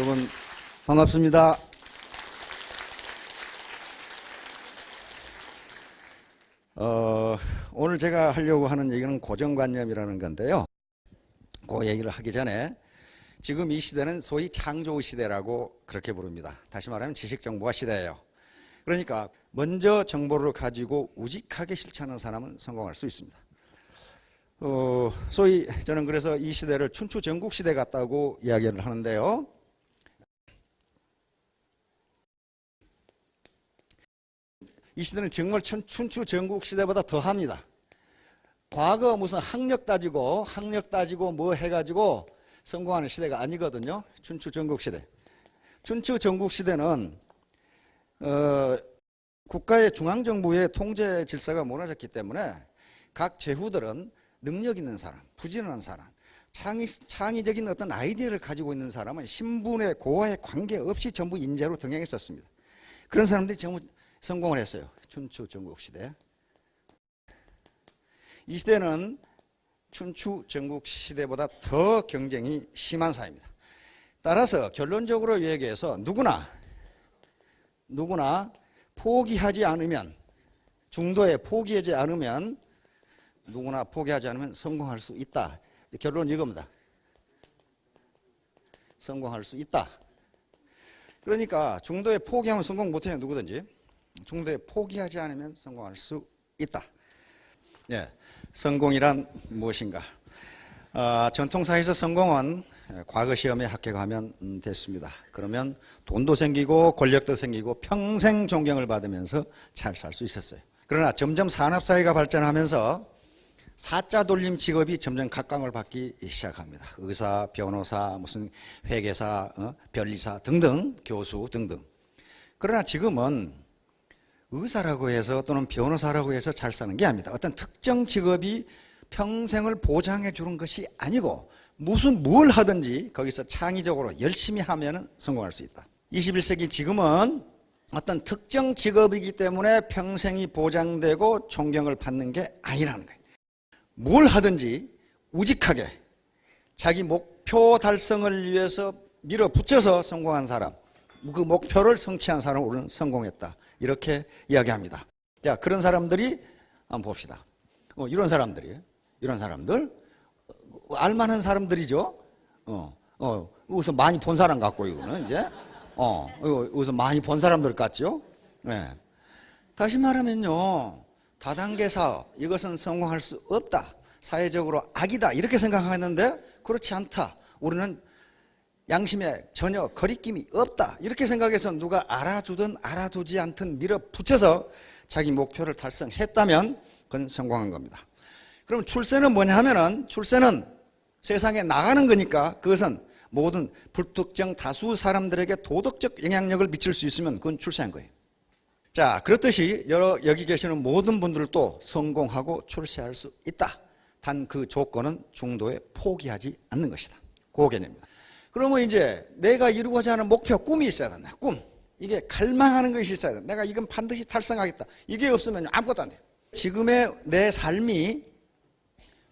여러분 반갑습니다. 오늘 제가 하려고 하는 얘기는 고정관념이라는 건데요. 그 얘기를 하기 전에 지금 이 시대는 소위 창조 시대라고 그렇게 부릅니다. 다시 말하면 지식정보화 시대예요. 그러니까 먼저 정보를 가지고 우직하게 실천하는 사람은 성공할 수 있습니다. 소위 저는 그래서 이 시대를 춘추 전국 시대 같다고 이야기를 하는데요. 이 시대는 정말 춘추 전국 시대보다 더합니다. 과거 무슨 학력 따지고 뭐 해가지고 성공하는 시대가 아니거든요. 춘추 전국 시대. 춘추 전국 시대는 국가의 중앙정부의 통제 질서가 무너졌기 때문에 각 제후들은 능력 있는 사람, 부지런한 사람, 창의적인 어떤 아이디어를 가지고 있는 사람은 신분의 고하에 관계없이 전부 인재로 등용했었습니다. 그런 사람들이 전부 성공을 했어요. 춘추 전국 시대. 이 시대는 춘추 전국 시대보다 더 경쟁이 심한 사회입니다. 따라서 결론적으로 얘기해서 누구나 포기하지 않으면, 중도에 포기하지 않으면, 누구나 포기하지 않으면 성공할 수 있다. 결론은 이겁니다. 성공할 수 있다. 그러니까 중도에 포기하면 성공 못해요. 누구든지. 중도에 포기하지 않으면 성공할 수 있다. 예, 성공이란 무엇인가? 전통사에서 성공은 과거 시험에 합격하면 됐습니다. 그러면 돈도 생기고 권력도 생기고 평생 존경을 받으면서 잘 살 수 있었어요. 그러나 점점 산업사회가 발전하면서 사자 돌림 직업이 점점 각광을 받기 시작합니다. 의사, 변호사, 무슨 회계사, 변리사 등등, 교수 등등. 그러나 지금은 의사라고 해서 또는 변호사라고 해서 잘 사는 게 아닙니다. 어떤 특정 직업이 평생을 보장해 주는 것이 아니고 뭘 하든지 거기서 창의적으로 열심히 하면 성공할 수 있다. 21세기 지금은 어떤 특정 직업이기 때문에 평생이 보장되고 존경을 받는 게 아니라는 거예요. 뭘 하든지 우직하게 자기 목표 달성을 위해서 밀어붙여서 성공한 사람, 그 목표를 성취한 사람은 우리는 성공했다. 이렇게 이야기합니다. 자, 그런 사람들이 한번 봅시다. 이런 사람들 알만한 사람들이죠. 여기서 많이 본 사람 같고 이거는 이제 여기서 많이 본 사람들 같죠. 네. 다시 말하면요, 다단계 사업 이것은 성공할 수 없다. 사회적으로 악이다. 이렇게 생각하는데 그렇지 않다. 우리는 양심에 전혀 거리낌이 없다. 이렇게 생각해서 누가 알아주든 알아주지 않든 밀어붙여서 자기 목표를 달성했다면 그건 성공한 겁니다. 그럼 출세는 뭐냐 하면은, 출세는 세상에 나가는 거니까 그것은 모든 불특정 다수 사람들에게 도덕적 영향력을 미칠 수 있으면 그건 출세한 거예요. 자, 그렇듯이 여기 계시는 모든 분들도 성공하고 출세할 수 있다. 단 그 조건은 중도에 포기하지 않는 것이다. 그 개념입니다. 그러면 이제 내가 이루고자 하는 목표, 꿈이 있어야 된다. 꿈. 이게 갈망하는 것이 있어야 된다. 내가 이건 반드시 달성하겠다. 이게 없으면 아무것도 안 돼요. 지금의 내 삶이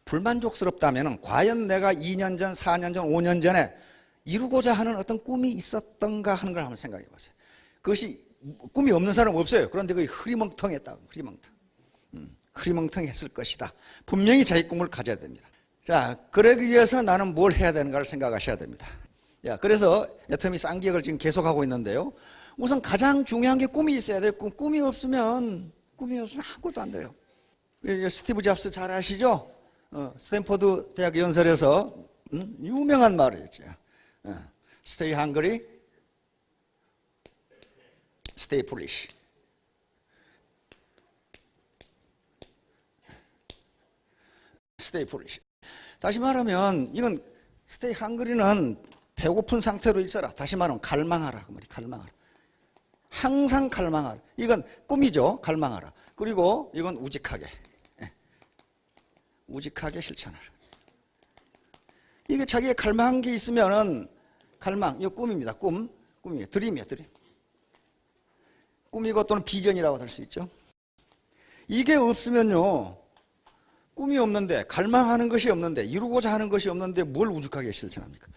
불만족스럽다면 과연 내가 2년 전, 4년 전, 5년 전에 이루고자 하는 어떤 꿈이 있었던가 하는 걸 한번 생각해 보세요. 그것이 꿈이 없는 사람 없어요. 그런데 그게 흐리멍텅했다. 흐리멍텅했을 것이다. 분명히 자기 꿈을 가져야 됩니다. 자, 그러기 위해서 나는 뭘 해야 되는가를 생각하셔야 됩니다. 야, 그래서 애터미 쌍기역을 지금 계속하고 있는데요. 우선 가장 중요한 게 꿈이 있어야 돼요. 꿈이 없으면 아무것도 안 돼요. 스티브 잡스 잘 아시죠? 스탠포드 대학 연설에서 유명한 말이죠. Stay hungry, stay foolish. Stay foolish. 다시 말하면 이건 stay hungry는 배고픈 상태로 있어라. 다시 말하면 갈망하라. 그 말이 갈망하라. 항상 갈망하라. 이건 꿈이죠. 갈망하라. 그리고 이건 우직하게 실천하라. 이게 자기의 갈망한 게 있으면은 갈망, 이거 꿈입니다. 꿈이에요. 드림이에요. 드림. 꿈이고 또는 비전이라고 할 수 있죠. 이게 없으면요, 꿈이 없는데, 갈망하는 것이 없는데, 이루고자 하는 것이 없는데 뭘 우직하게 실천합니까?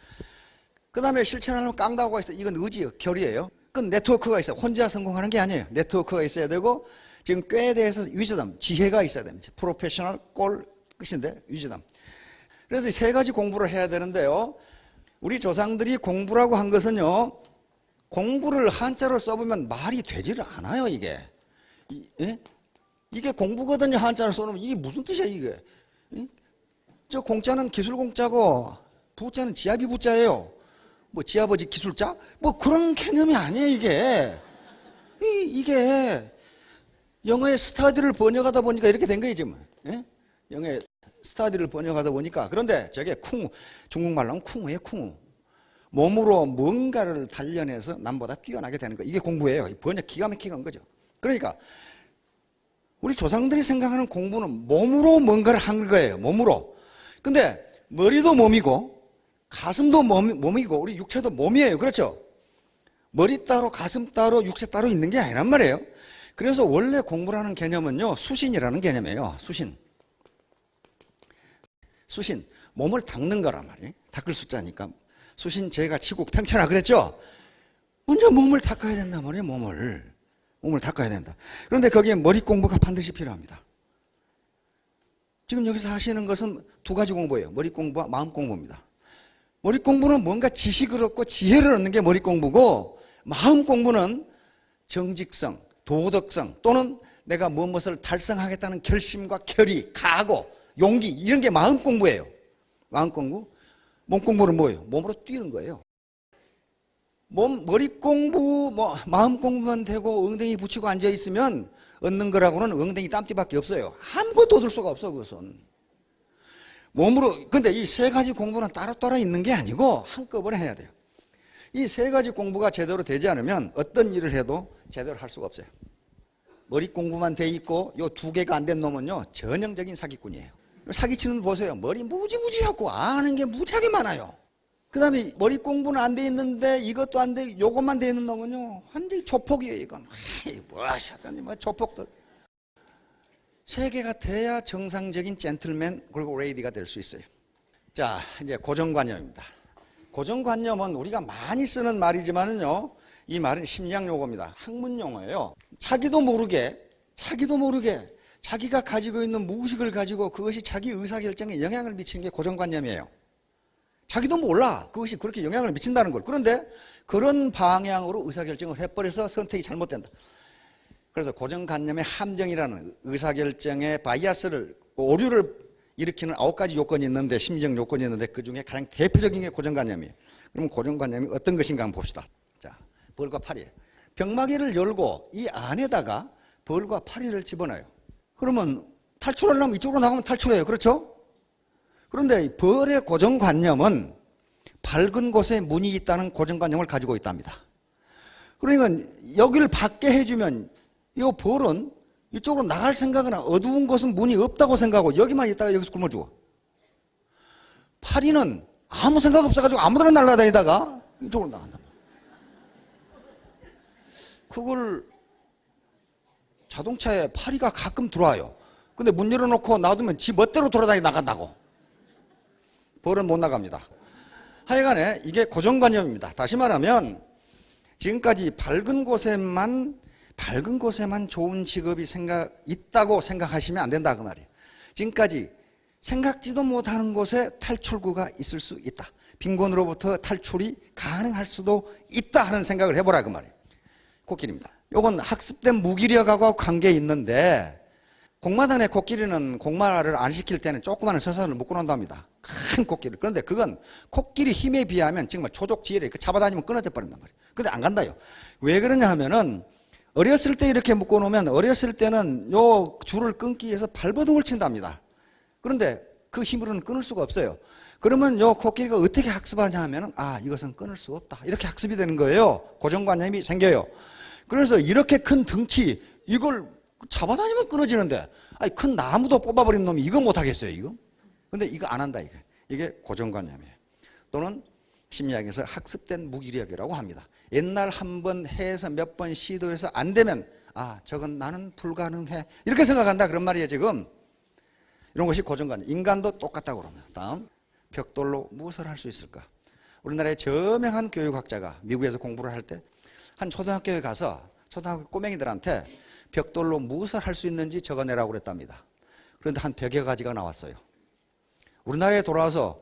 그 다음에 실천하려면 깡다구가 있어요. 이건 의지예요. 결의예요. 그건 네트워크가 있어요. 혼자 성공하는 게 아니에요. 네트워크가 있어야 되고 지금 꾀에 대해서 위즈덤, 지혜가 있어야 됩니다. 프로페셔널 꼴 끝인데 위즈덤. 그래서 이 세 가지 공부를 해야 되는데요. 우리 조상들이 공부라고 한 것은요. 공부를 한자로 써보면 말이 되지를 않아요. 이게. 이게 공부거든요. 한자로 써놓으면 이게 무슨 뜻이야 이게. 저 공자는 기술 공자고 부자는 지아비 부자예요. 뭐 지아버지 기술자? 뭐 그런 개념이 아니에요 이게. 이게 영어의 스타디를 번역하다 보니까 이렇게 된 거예요 지금. 영어의 스타디를 번역하다 보니까. 그런데 저게 쿵, 중국말로 하면 쿵우예요 쿵우. 몸으로 뭔가를 단련해서 남보다 뛰어나게 되는 거. 이게 공부예요. 번역 기가 막히게 한 거죠. 그러니까 우리 조상들이 생각하는 공부는 몸으로 뭔가를 한 거예요. 몸으로. 근데 머리도 몸이고 가슴도 몸이고 우리 육체도 몸이에요. 그렇죠? 머리 따로 가슴 따로 육체 따로 있는 게 아니란 말이에요. 그래서 원래 공부라는 개념은요. 수신이라는 개념이에요. 수신. 수신. 몸을 닦는 거란 말이에요. 닦을 숫자니까. 수신 제가 치국 팽쳐라 그랬죠? 먼저 몸을 닦아야 된단 말이에요. 몸을 닦아야 된다. 그런데 거기에 머리 공부가 반드시 필요합니다. 지금 여기서 하시는 것은 두 가지 공부예요. 머리 공부와 마음 공부입니다. 머리 공부는 뭔가 지식을 얻고 지혜를 얻는 게 머리 공부고 마음 공부는 정직성, 도덕성 또는 내가 무엇을 달성하겠다는 결심과 결의, 각오, 용기 이런 게 마음 공부예요. 마음 공부. 몸 공부는 뭐예요? 몸으로 뛰는 거예요. 머리 공부, 마음 공부만 되고 엉덩이 붙이고 앉아 있으면 얻는 거라고는 엉덩이 땀띠밖에 없어요. 아무것도 얻을 수가 없어 그것은. 몸으로. 근데 이 세 가지 공부는 따로따로 있는 게 아니고 한꺼번에 해야 돼요. 이 세 가지 공부가 제대로 되지 않으면 어떤 일을 해도 제대로 할 수가 없어요. 머리 공부만 돼 있고 요 두 개가 안 된 놈은요 전형적인 사기꾼이에요. 사기치는 분 보세요. 머리 무지무지하고 아는 게 무지하게 많아요. 그 다음에 머리 공부는 안 돼 있는데 이것도 안 돼, 요것만 돼 있는 놈은요 완전히 조폭이에요. 이건 뭐하시더니 조폭들. 세 개가 돼야 정상적인 젠틀맨 그리고 레이디가 될 수 있어요. 자, 이제 고정관념입니다. 고정관념은 우리가 많이 쓰는 말이지만은요, 이 말은 심리학 용어입니다. 학문 용어예요. 자기도 모르게 자기가 가지고 있는 무의식을 가지고 그것이 자기 의사결정에 영향을 미치는 게 고정관념이에요. 자기도 몰라 그것이 그렇게 영향을 미친다는 걸. 그런데 그런 방향으로 의사결정을 해버려서 선택이 잘못된다. 그래서 고정관념의 함정이라는 의사결정의 바이아스를, 오류를 일으키는 9가지 요건이 있는데, 심리적 요건이 있는데 그 중에 가장 대표적인 게 고정관념이에요. 그럼 고정관념이 어떤 것인가 한번 봅시다. 자, 벌과 파리예요. 병마개를 열고 이 안에다가 벌과 파리를 집어넣어요. 그러면 탈출하려면 이쪽으로 나가면 탈출해요. 그렇죠? 그런데 벌의 고정관념은 밝은 곳에 문이 있다는 고정관념을 가지고 있답니다. 그러니까 여기를 받게 해주면 이 벌은 이쪽으로 나갈 생각은 어두운 곳은 문이 없다고 생각하고 여기만 있다가 여기서 굶어 죽어. 파리는 아무 생각 없어가지고 아무데나 날아다니다가 이쪽으로 나간다. 그걸 자동차에 파리가 가끔 들어와요. 근데 문 열어놓고 놔두면 지 멋대로 돌아다니 나간다고. 벌은 못 나갑니다. 하여간에 이게 고정관념입니다. 다시 말하면 지금까지 밝은 곳에만 좋은 직업이 있다고 생각하시면 안 된다 그 말이에요. 지금까지 생각지도 못하는 곳에 탈출구가 있을 수 있다. 빈곤으로부터 탈출이 가능할 수도 있다 하는 생각을 해보라 그 말이에요. 코끼리입니다. 이건 학습된 무기력하고 관계 있는데 공마단의 코끼리는 공마를 안 시킬 때는 조그마한 서산을 묶어놓는답니다. 큰 코끼리. 그런데 그건 코끼리 힘에 비하면 정말 초족지혈에 잡아다니면 끊어져 버린단 말이에요. 근데 안 간다요. 왜 그러냐 하면은 어렸을 때 이렇게 묶어놓으면 어렸을 때는 요 줄을 끊기 위해서 발버둥을 친답니다. 그런데 그 힘으로는 끊을 수가 없어요. 그러면 요 코끼리가 어떻게 학습하냐 하면은 이것은 끊을 수 없다. 이렇게 학습이 되는 거예요. 고정관념이 생겨요. 그래서 이렇게 큰 등치 이걸 잡아다니면 끊어지는데 큰 나무도 뽑아버린 놈이 이거 못하겠어요 이거? 근데 이거 안 한다 이게 고정관념이에요. 또는 심리학에서 학습된 무기력이라고 합니다. 옛날 한 번 해서 몇 번 시도해서 안 되면 저건 나는 불가능해 이렇게 생각한다 그런 말이에요 지금. 이런 것이 고정관념. 인간도 똑같다고 그럽니다. 다음 벽돌로 무엇을 할 수 있을까? 우리나라의 저명한 교육학자가 미국에서 공부를 할 때 한 초등학교에 가서 초등학교 꼬맹이들한테 벽돌로 무엇을 할 수 있는지 적어내라고 그랬답니다. 그런데 한 100여 가지가 나왔어요. 우리나라에 돌아와서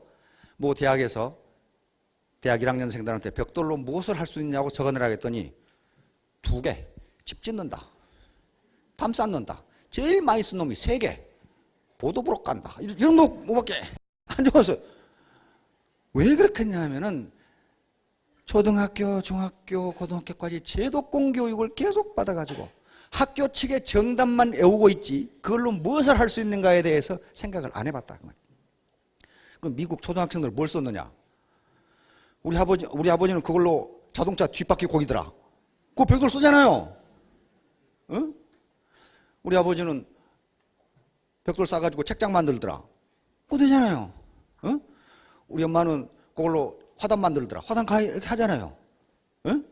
뭐 대학에서 대학 1학년생들한테 벽돌로 무엇을 할 수 있냐고 적어내라 했더니 2개, 집 짓는다, 담 쌓는다. 제일 많이 쓴 놈이 3개, 보도부로 간다. 이런 놈밖에 안 좋아서. 왜 그렇겠냐면은 초등학교, 중학교, 고등학교까지 제도권 교육을 계속 받아가지고 학교 측의 정답만 외우고 있지 그걸로 무엇을 할 수 있는가에 대해서 생각을 안 해봤다. 그럼 미국 초등학생들 뭘 썼느냐? 우리 아버지는 그걸로 자동차 뒷바퀴 고이더라. 그거 벽돌 쓰잖아요. 응? 우리 아버지는 벽돌 싸가지고 책장 만들더라. 그거 되잖아요. 응? 우리 엄마는 그걸로 화단 만들더라. 화단 이렇게 하잖아요. 응?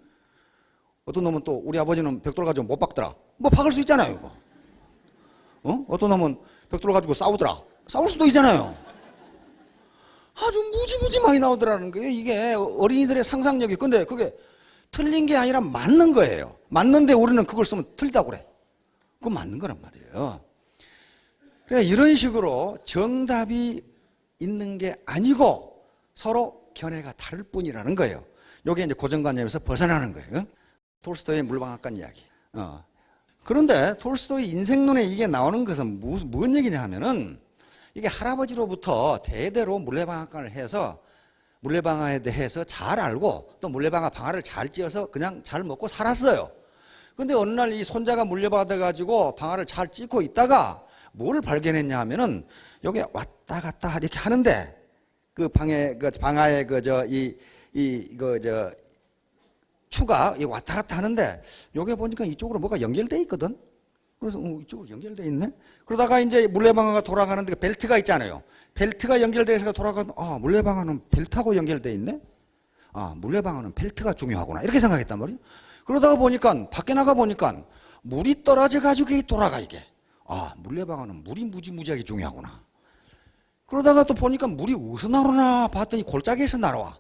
어떤 놈은 또 우리 아버지는 벽돌 가지고 못 박더라. 뭐 박을 수 있잖아요. 이거. 어? 어떤 놈은 벽돌 가지고 싸우더라. 싸울 수도 있잖아요. 아주 무지무지 많이 나오더라는 거예요. 이게 어린이들의 상상력이. 근데 그게 틀린 게 아니라 맞는 거예요. 맞는데 우리는 그걸 쓰면 틀리다고 그래. 그건 맞는 거란 말이에요. 그러니까 이런 식으로 정답이 있는 게 아니고 서로 견해가 다를 뿐이라는 거예요. 이게 이제 고정관념에서 벗어나는 거예요. 톨스토이의 물방앗간 이야기. 그런데 톨스토이 인생론에 이게 나오는 것은 무슨 얘기냐 하면은 이게 할아버지로부터 대대로 물레방앗간을 해서 물레방아에 대해서 잘 알고 또 물레방아 방아를 잘 찧어서 그냥 잘 먹고 살았어요. 근데 어느 날 이 손자가 물려받아가지고 방아를 잘 찧고 있다가 뭘 발견했냐 하면은 여기 왔다 갔다 이렇게 하는데 그 방아의 추가 왔다 갔다 하는데 여기 보니까 이쪽으로 뭐가 연결돼 있거든. 그래서 이쪽으로 연결돼 있네. 그러다가 이제 물레방아가 돌아가는데 벨트가 있잖아요. 벨트가 연결돼서 돌아가는 물레방아는 벨트하고 연결돼 있네. 물레방아는 벨트가 중요하구나 이렇게 생각했단 말이에요. 그러다가 보니까 밖에 나가 보니까 물이 떨어져 가지고 돌아가 이게. 물레방아는 물이 무지무지하게 중요하구나. 그러다가 또 보니까 물이 어디서 나오나 봤더니 골짜기에서 날아와.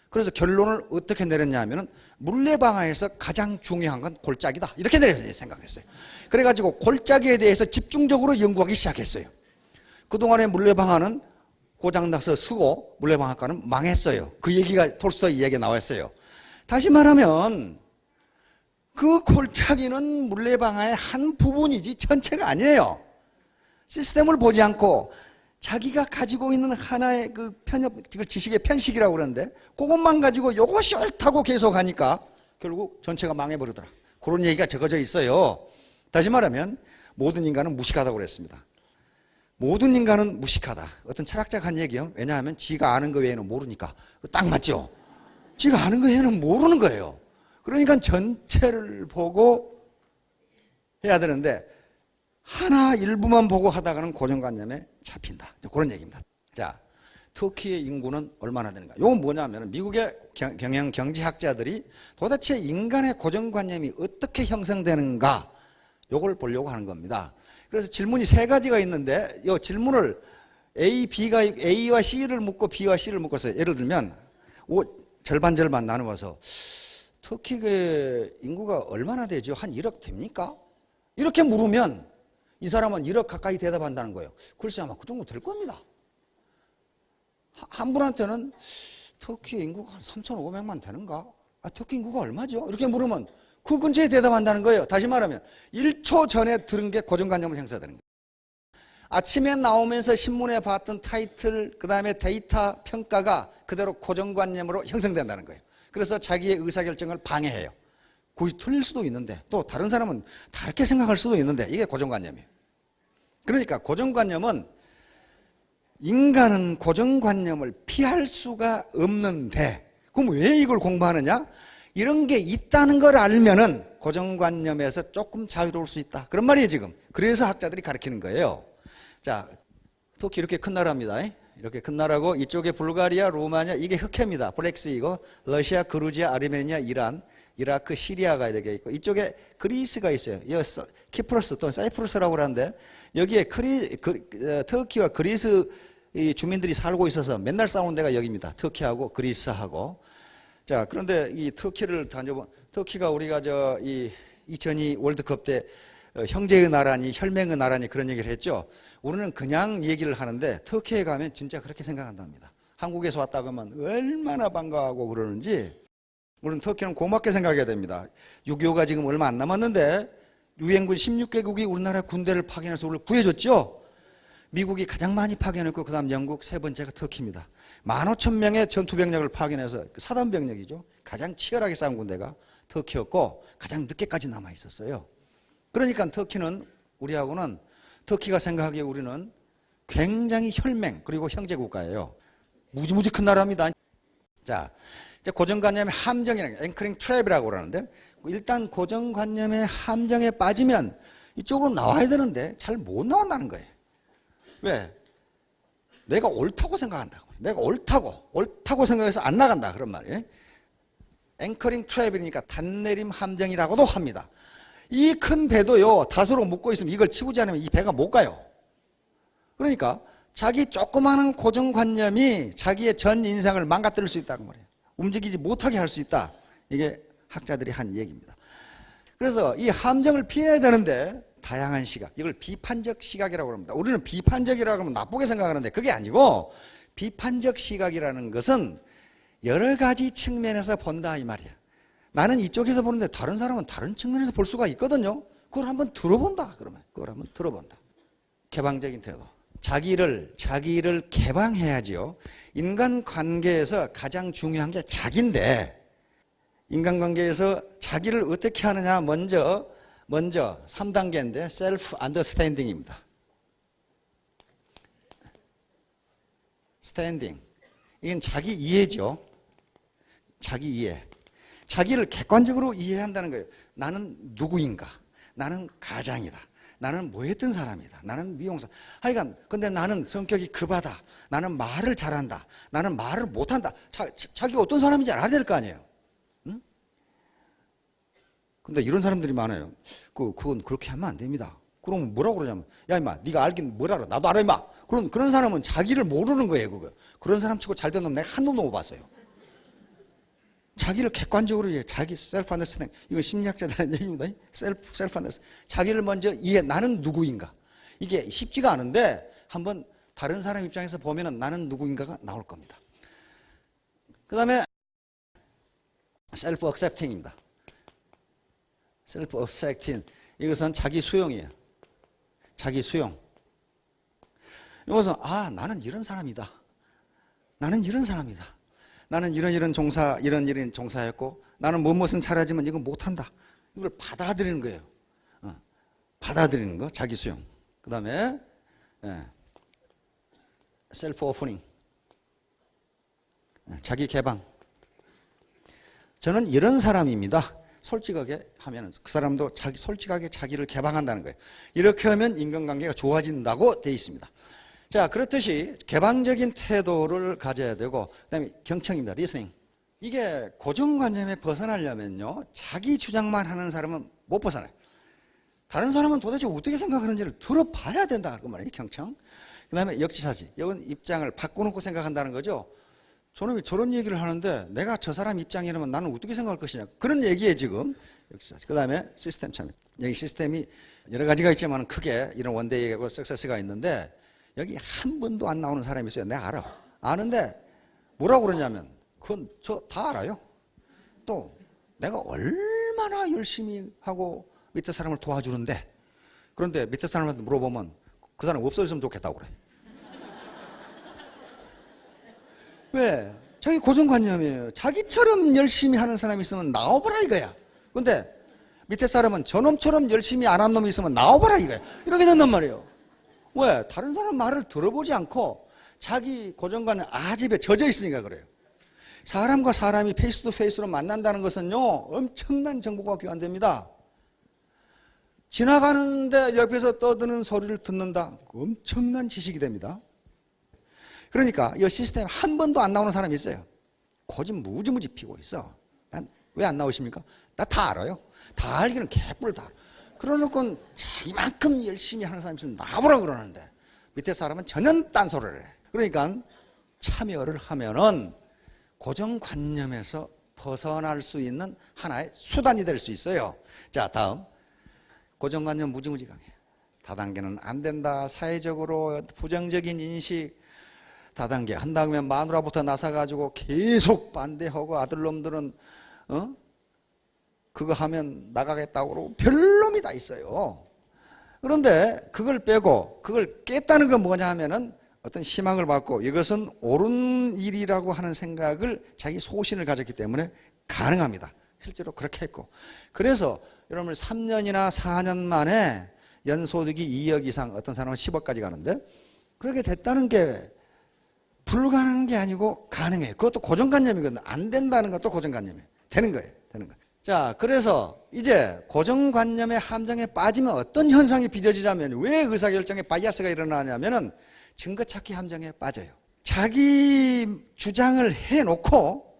그래서 결론을 어떻게 내렸냐면은 물레방아에서 가장 중요한 건 골짜기다 이렇게 생각했어요. 그래가지고 골짜기에 대해서 집중적으로 연구하기 시작했어요. 그동안에 물레방아는 고장나서 쓰고 물레방앗간은 망했어요. 그 얘기가 톨스토이 이야기에 나와 있어요. 다시 말하면 그 골짜기는 물레방아의 한 부분이지 전체가 아니에요. 시스템을 보지 않고 자기가 가지고 있는 하나의 그 지식의 편식이라고 그러는데 그것만 가지고 요것이 옳다고 계속 하니까 결국 전체가 망해버리더라. 그런 얘기가 적어져 있어요. 다시 말하면 모든 인간은 무식하다고 그랬습니다. 모든 인간은 무식하다. 어떤 철학자가 한 얘기요. 왜냐하면 지가 아는 거 외에는 모르니까. 딱 맞죠? 지가 아는 거 외에는 모르는 거예요. 그러니까 전체를 보고 해야 되는데 하나 일부만 보고 하다가는 고정관념에 잡힌다. 그런 얘기입니다. 자, 터키의 인구는 얼마나 되는가? 이건 뭐냐면 미국의 경영 경제학자들이 도대체 인간의 고정관념이 어떻게 형성되는가 이걸 보려고 하는 겁니다. 그래서 질문이 3가지가 있는데 이 질문을 A와 C를 묻고 B와 C를 묶어서 예를 들면 절반 나누어서 터키의 인구가 얼마나 되죠? 한 1억 됩니까? 이렇게 물으면 이 사람은 1억 가까이 대답한다는 거예요. 글쎄 아마 그 정도 될 겁니다. 한 분한테는 터키 인구가 한 3,500만 되는가? 터키 인구가 얼마죠? 이렇게 물으면 그 근처에 대답한다는 거예요. 다시 말하면 1초 전에 들은 게 고정관념을 형성되는 거예요. 아침에 나오면서 신문에 봤던 타이틀 그 다음에 데이터 평가가 그대로 고정관념으로 형성된다는 거예요. 그래서 자기의 의사결정을 방해해요. 그것이 틀릴 수도 있는데 또 다른 사람은 다르게 생각할 수도 있는데 이게 고정관념이에요. 그러니까 고정관념은 인간은 고정관념을 피할 수가 없는데 그럼 왜 이걸 공부하느냐? 이런 게 있다는 걸 알면은 고정관념에서 조금 자유로울 수 있다. 그런 말이에요 지금. 그래서 학자들이 가르치는 거예요. 자, 터키 이렇게 큰 나라입니다. 이렇게 큰 나라고 이쪽에 불가리아, 루마니아 이게 흑해입니다. 블랙시이고 러시아, 그루지아, 아르메니아, 이란, 이라크, 시리아가 이렇게 있고 이쪽에 그리스가 있어요. 키프로스 또는 사이프러스라고 하는데 여기에 터키와 그리스 이 주민들이 살고 있어서 맨날 싸우는 데가 여기입니다. 터키하고 그리스하고. 자, 그런데 이 터키를 다녀본, 터키가 우리가 이 2002 월드컵 때 형제의 나라니 혈맹의 나라니 그런 얘기를 했죠. 우리는 그냥 얘기를 하는데 터키에 가면 진짜 그렇게 생각한답니다. 한국에서 왔다 그러면 얼마나 반가워하고 그러는지 우리는 터키는 고맙게 생각해야 됩니다. 6.25가 지금 얼마 안 남았는데 유엔군 16개국이 우리나라 군대를 파견해서 우리를 구해줬죠. 미국이 가장 많이 파견했고 그 다음 영국, 세 번째가 터키입니다. 15,000명의 전투병력을 파견해서 사단 병력이죠. 가장 치열하게 싸운 군대가 터키였고 가장 늦게까지 남아 있었어요. 그러니까 터키는 우리하고는 터키가 생각하기에 우리는 굉장히 혈맹 그리고 형제 국가예요. 무지무지 큰 나라입니다. 자, 이제 고정관념의 함정이라는 게 앵커링 트랩이라고 그러는데 일단 고정관념의 함정에 빠지면 이쪽으로 나와야 되는데 잘 못 나온다는 거예요. 왜? 내가 옳다고 생각한다고. 내가 옳다고 생각해서 안 나간다 그런 말이에요. 앵커링 트랩이니까 단내림 함정이라고도 합니다. 이 큰 배도요 다소로 묶고 있으면 이걸 치우지 않으면 이 배가 못 가요. 그러니까 자기 조그마한 고정관념이 자기의 전 인생을 망가뜨릴 수 있다는 말이에요. 움직이지 못하게 할 수 있다. 이게 학자들이 한 얘기입니다. 그래서 이 함정을 피해야 되는데 다양한 시각, 이걸 비판적 시각이라고 합니다. 우리는 비판적이라고 하면 나쁘게 생각하는데 그게 아니고 비판적 시각이라는 것은 여러 가지 측면에서 본다 이 말이야. 나는 이쪽에서 보는데 다른 사람은 다른 측면에서 볼 수가 있거든요. 그걸 한번 들어본다. 그러면 그걸 한번 들어본다. 개방적인 태도. 자기를 개방해야지요. 인간관계에서 가장 중요한 게 자기인데 인간관계에서 자기를 어떻게 하느냐 먼저 3단계인데 셀프 안더스탠딩입니다. 스탠딩. 이건 자기 이해죠. 자기 이해. 자기를 객관적으로 이해한다는 거예요. 나는 누구인가? 나는 가장이다. 나는 뭐 했던 사람이다. 나는 미용사. 하여간 근데 나는 성격이 급하다. 나는 말을 잘한다. 나는 말을 못한다. 자기가 어떤 사람인지 알아야 될 거 아니에요. 응? 근데 이런 사람들이 많아요. 그건 그렇게 하면 안 됩니다. 그러면 뭐라고 그러냐면 야 임마 네가 알긴 뭘 알아. 나도 알아 임마. 그런 사람은 자기를 모르는 거예요. 그런 사람 치고 잘된 놈 내가 한 놈도 못 봤어요. 자기를 객관적으로 이해, 자기 셀프 안더스탠딩. 이건 심리학자들 하는 얘기입니다. 셀프 안더스탠딩. 자기를 먼저 이해, 나는 누구인가. 이게 쉽지가 않은데 한번 다른 사람 입장에서 보면은 나는 누구인가가 나올 겁니다. 그 다음에 셀프 억셉팅입니다. 셀프 억셉팅. 이것은 자기 수용이에요. 자기 수용. 이것은 나는 이런 사람이다. 나는 이런 사람이다. 나는 이런 종사였고 나는 무엇은 잘하지만 이건 못한다. 이걸 받아들이는 거예요. 받아들이는 거, 자기 수용. 그 다음에 셀프 오프닝, 자기 개방. 저는 이런 사람입니다. 솔직하게 하면 그 사람도 솔직하게 자기를 개방한다는 거예요. 이렇게 하면 인간관계가 좋아진다고 되어 있습니다. 자, 그렇듯이 개방적인 태도를 가져야 되고 그다음에 경청입니다. 리스닝. 이게 고정관념에 벗어나려면요. 자기 주장만 하는 사람은 못 벗어나요. 다른 사람은 도대체 어떻게 생각하는지를 들어봐야 된다. 그 말이에요. 경청. 그다음에 역지사지. 이건 입장을 바꿔놓고 생각한다는 거죠. 저놈이 저런 얘기를 하는데 내가 저 사람 입장이라면 나는 어떻게 생각할 것이냐. 그런 얘기에 지금 역지사지. 그다음에 시스템 참여. 여기 시스템이 여러 가지가 있지만 크게 이런 원데이하고 석세스가 있는데 여기 한 번도 안 나오는 사람이 있어요. 내가 알아. 아는데 뭐라고 그러냐면 그건 저 다 알아요. 또 내가 얼마나 열심히 하고 밑에 사람을 도와주는데 그런데 밑에 사람한테 물어보면 그 사람 없어졌으면 좋겠다고 그래. 왜? 자기 고정관념이에요. 자기처럼 열심히 하는 사람이 있으면 나와보라 이거야. 근데 밑에 사람은 저놈처럼 열심히 안 한 놈이 있으면 나와보라 이거야. 이렇게 된단 말이에요. 왜? 다른 사람 말을 들어보지 않고 자기 고정관념 아집에 젖어 있으니까 그래요. 사람과 사람이 페이스 투 페이스로 만난다는 것은요 엄청난 정보가 교환됩니다. 지나가는데 옆에서 떠드는 소리를 듣는다. 엄청난 지식이 됩니다. 그러니까 이 시스템 한 번도 안 나오는 사람이 있어요. 고집 무지무지 피고 있어. 왜 안 나오십니까? 나 다 알아요. 다 알기는 개뿔 다 알아. 그러놓고 자기만큼 열심히 하는 사람이 있으면 나보라 그러는데 밑에 사람은 전혀 딴소리를 해. 그러니까 참여를 하면은 고정관념에서 벗어날 수 있는 하나의 수단이 될 수 있어요. 자, 다음. 고정관념 무지무지 강해. 다단계는 안 된다. 사회적으로 부정적인 인식. 다단계 한다 그러면 마누라부터 나서가지고 계속 반대하고 아들놈들은 그거 하면 나가겠다고 그러고 별놈이 다 있어요. 그런데 그걸 빼고 그걸 깼다는 건 뭐냐 하면은 어떤 희망을 받고 이것은 옳은 일이라고 하는 생각을 자기 소신을 가졌기 때문에 가능합니다. 실제로 그렇게 했고. 그래서 여러분 3년이나 4년 만에 연소득이 2억 이상, 어떤 사람은 10억까지 가는데 그렇게 됐다는 게 불가능한 게 아니고 가능해요. 그것도 고정관념이거든요. 안 된다는 것도 고정관념이에요. 되는 거예요. 되는 거예요. 자, 그래서 이제 고정관념의 함정에 빠지면 어떤 현상이 빚어지냐면 왜 의사결정에 바이아스가 일어나냐면은 증거 찾기 함정에 빠져요. 자기 주장을 해놓고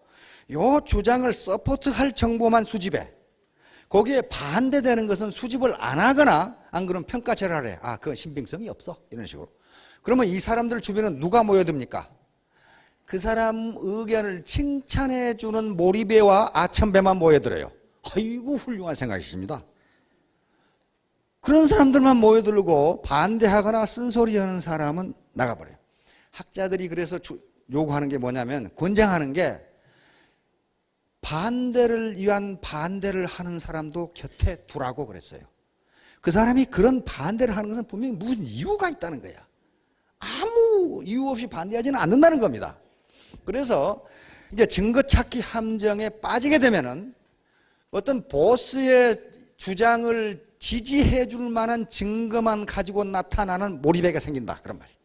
요 주장을 서포트할 정보만 수집해. 거기에 반대되는 것은 수집을 안 하거나 안 그러면 평가절하를 하래. 아, 그건 신빙성이 없어. 이런 식으로. 그러면 이 사람들 주변은 누가 모여듭니까? 그 사람 의견을 칭찬해 주는 몰입배와 아첨배만 모여들어요. 아이고 훌륭한 생각이십니다. 그런 사람들만 모여들고 반대하거나 쓴소리하는 사람은 나가버려요. 학자들이 그래서 요구하는 게 뭐냐면 권장하는 게 반대를 위한 반대를 하는 사람도 곁에 두라고 그랬어요. 그 사람이 그런 반대를 하는 것은 분명히 무슨 이유가 있다는 거야. 아무 이유 없이 반대하지는 않는다는 겁니다. 그래서 이제 증거 찾기 함정에 빠지게 되면은 어떤 보스의 주장을 지지해 줄 만한 증거만 가지고 나타나는 몰입배가 생긴다. 그런 말이에요.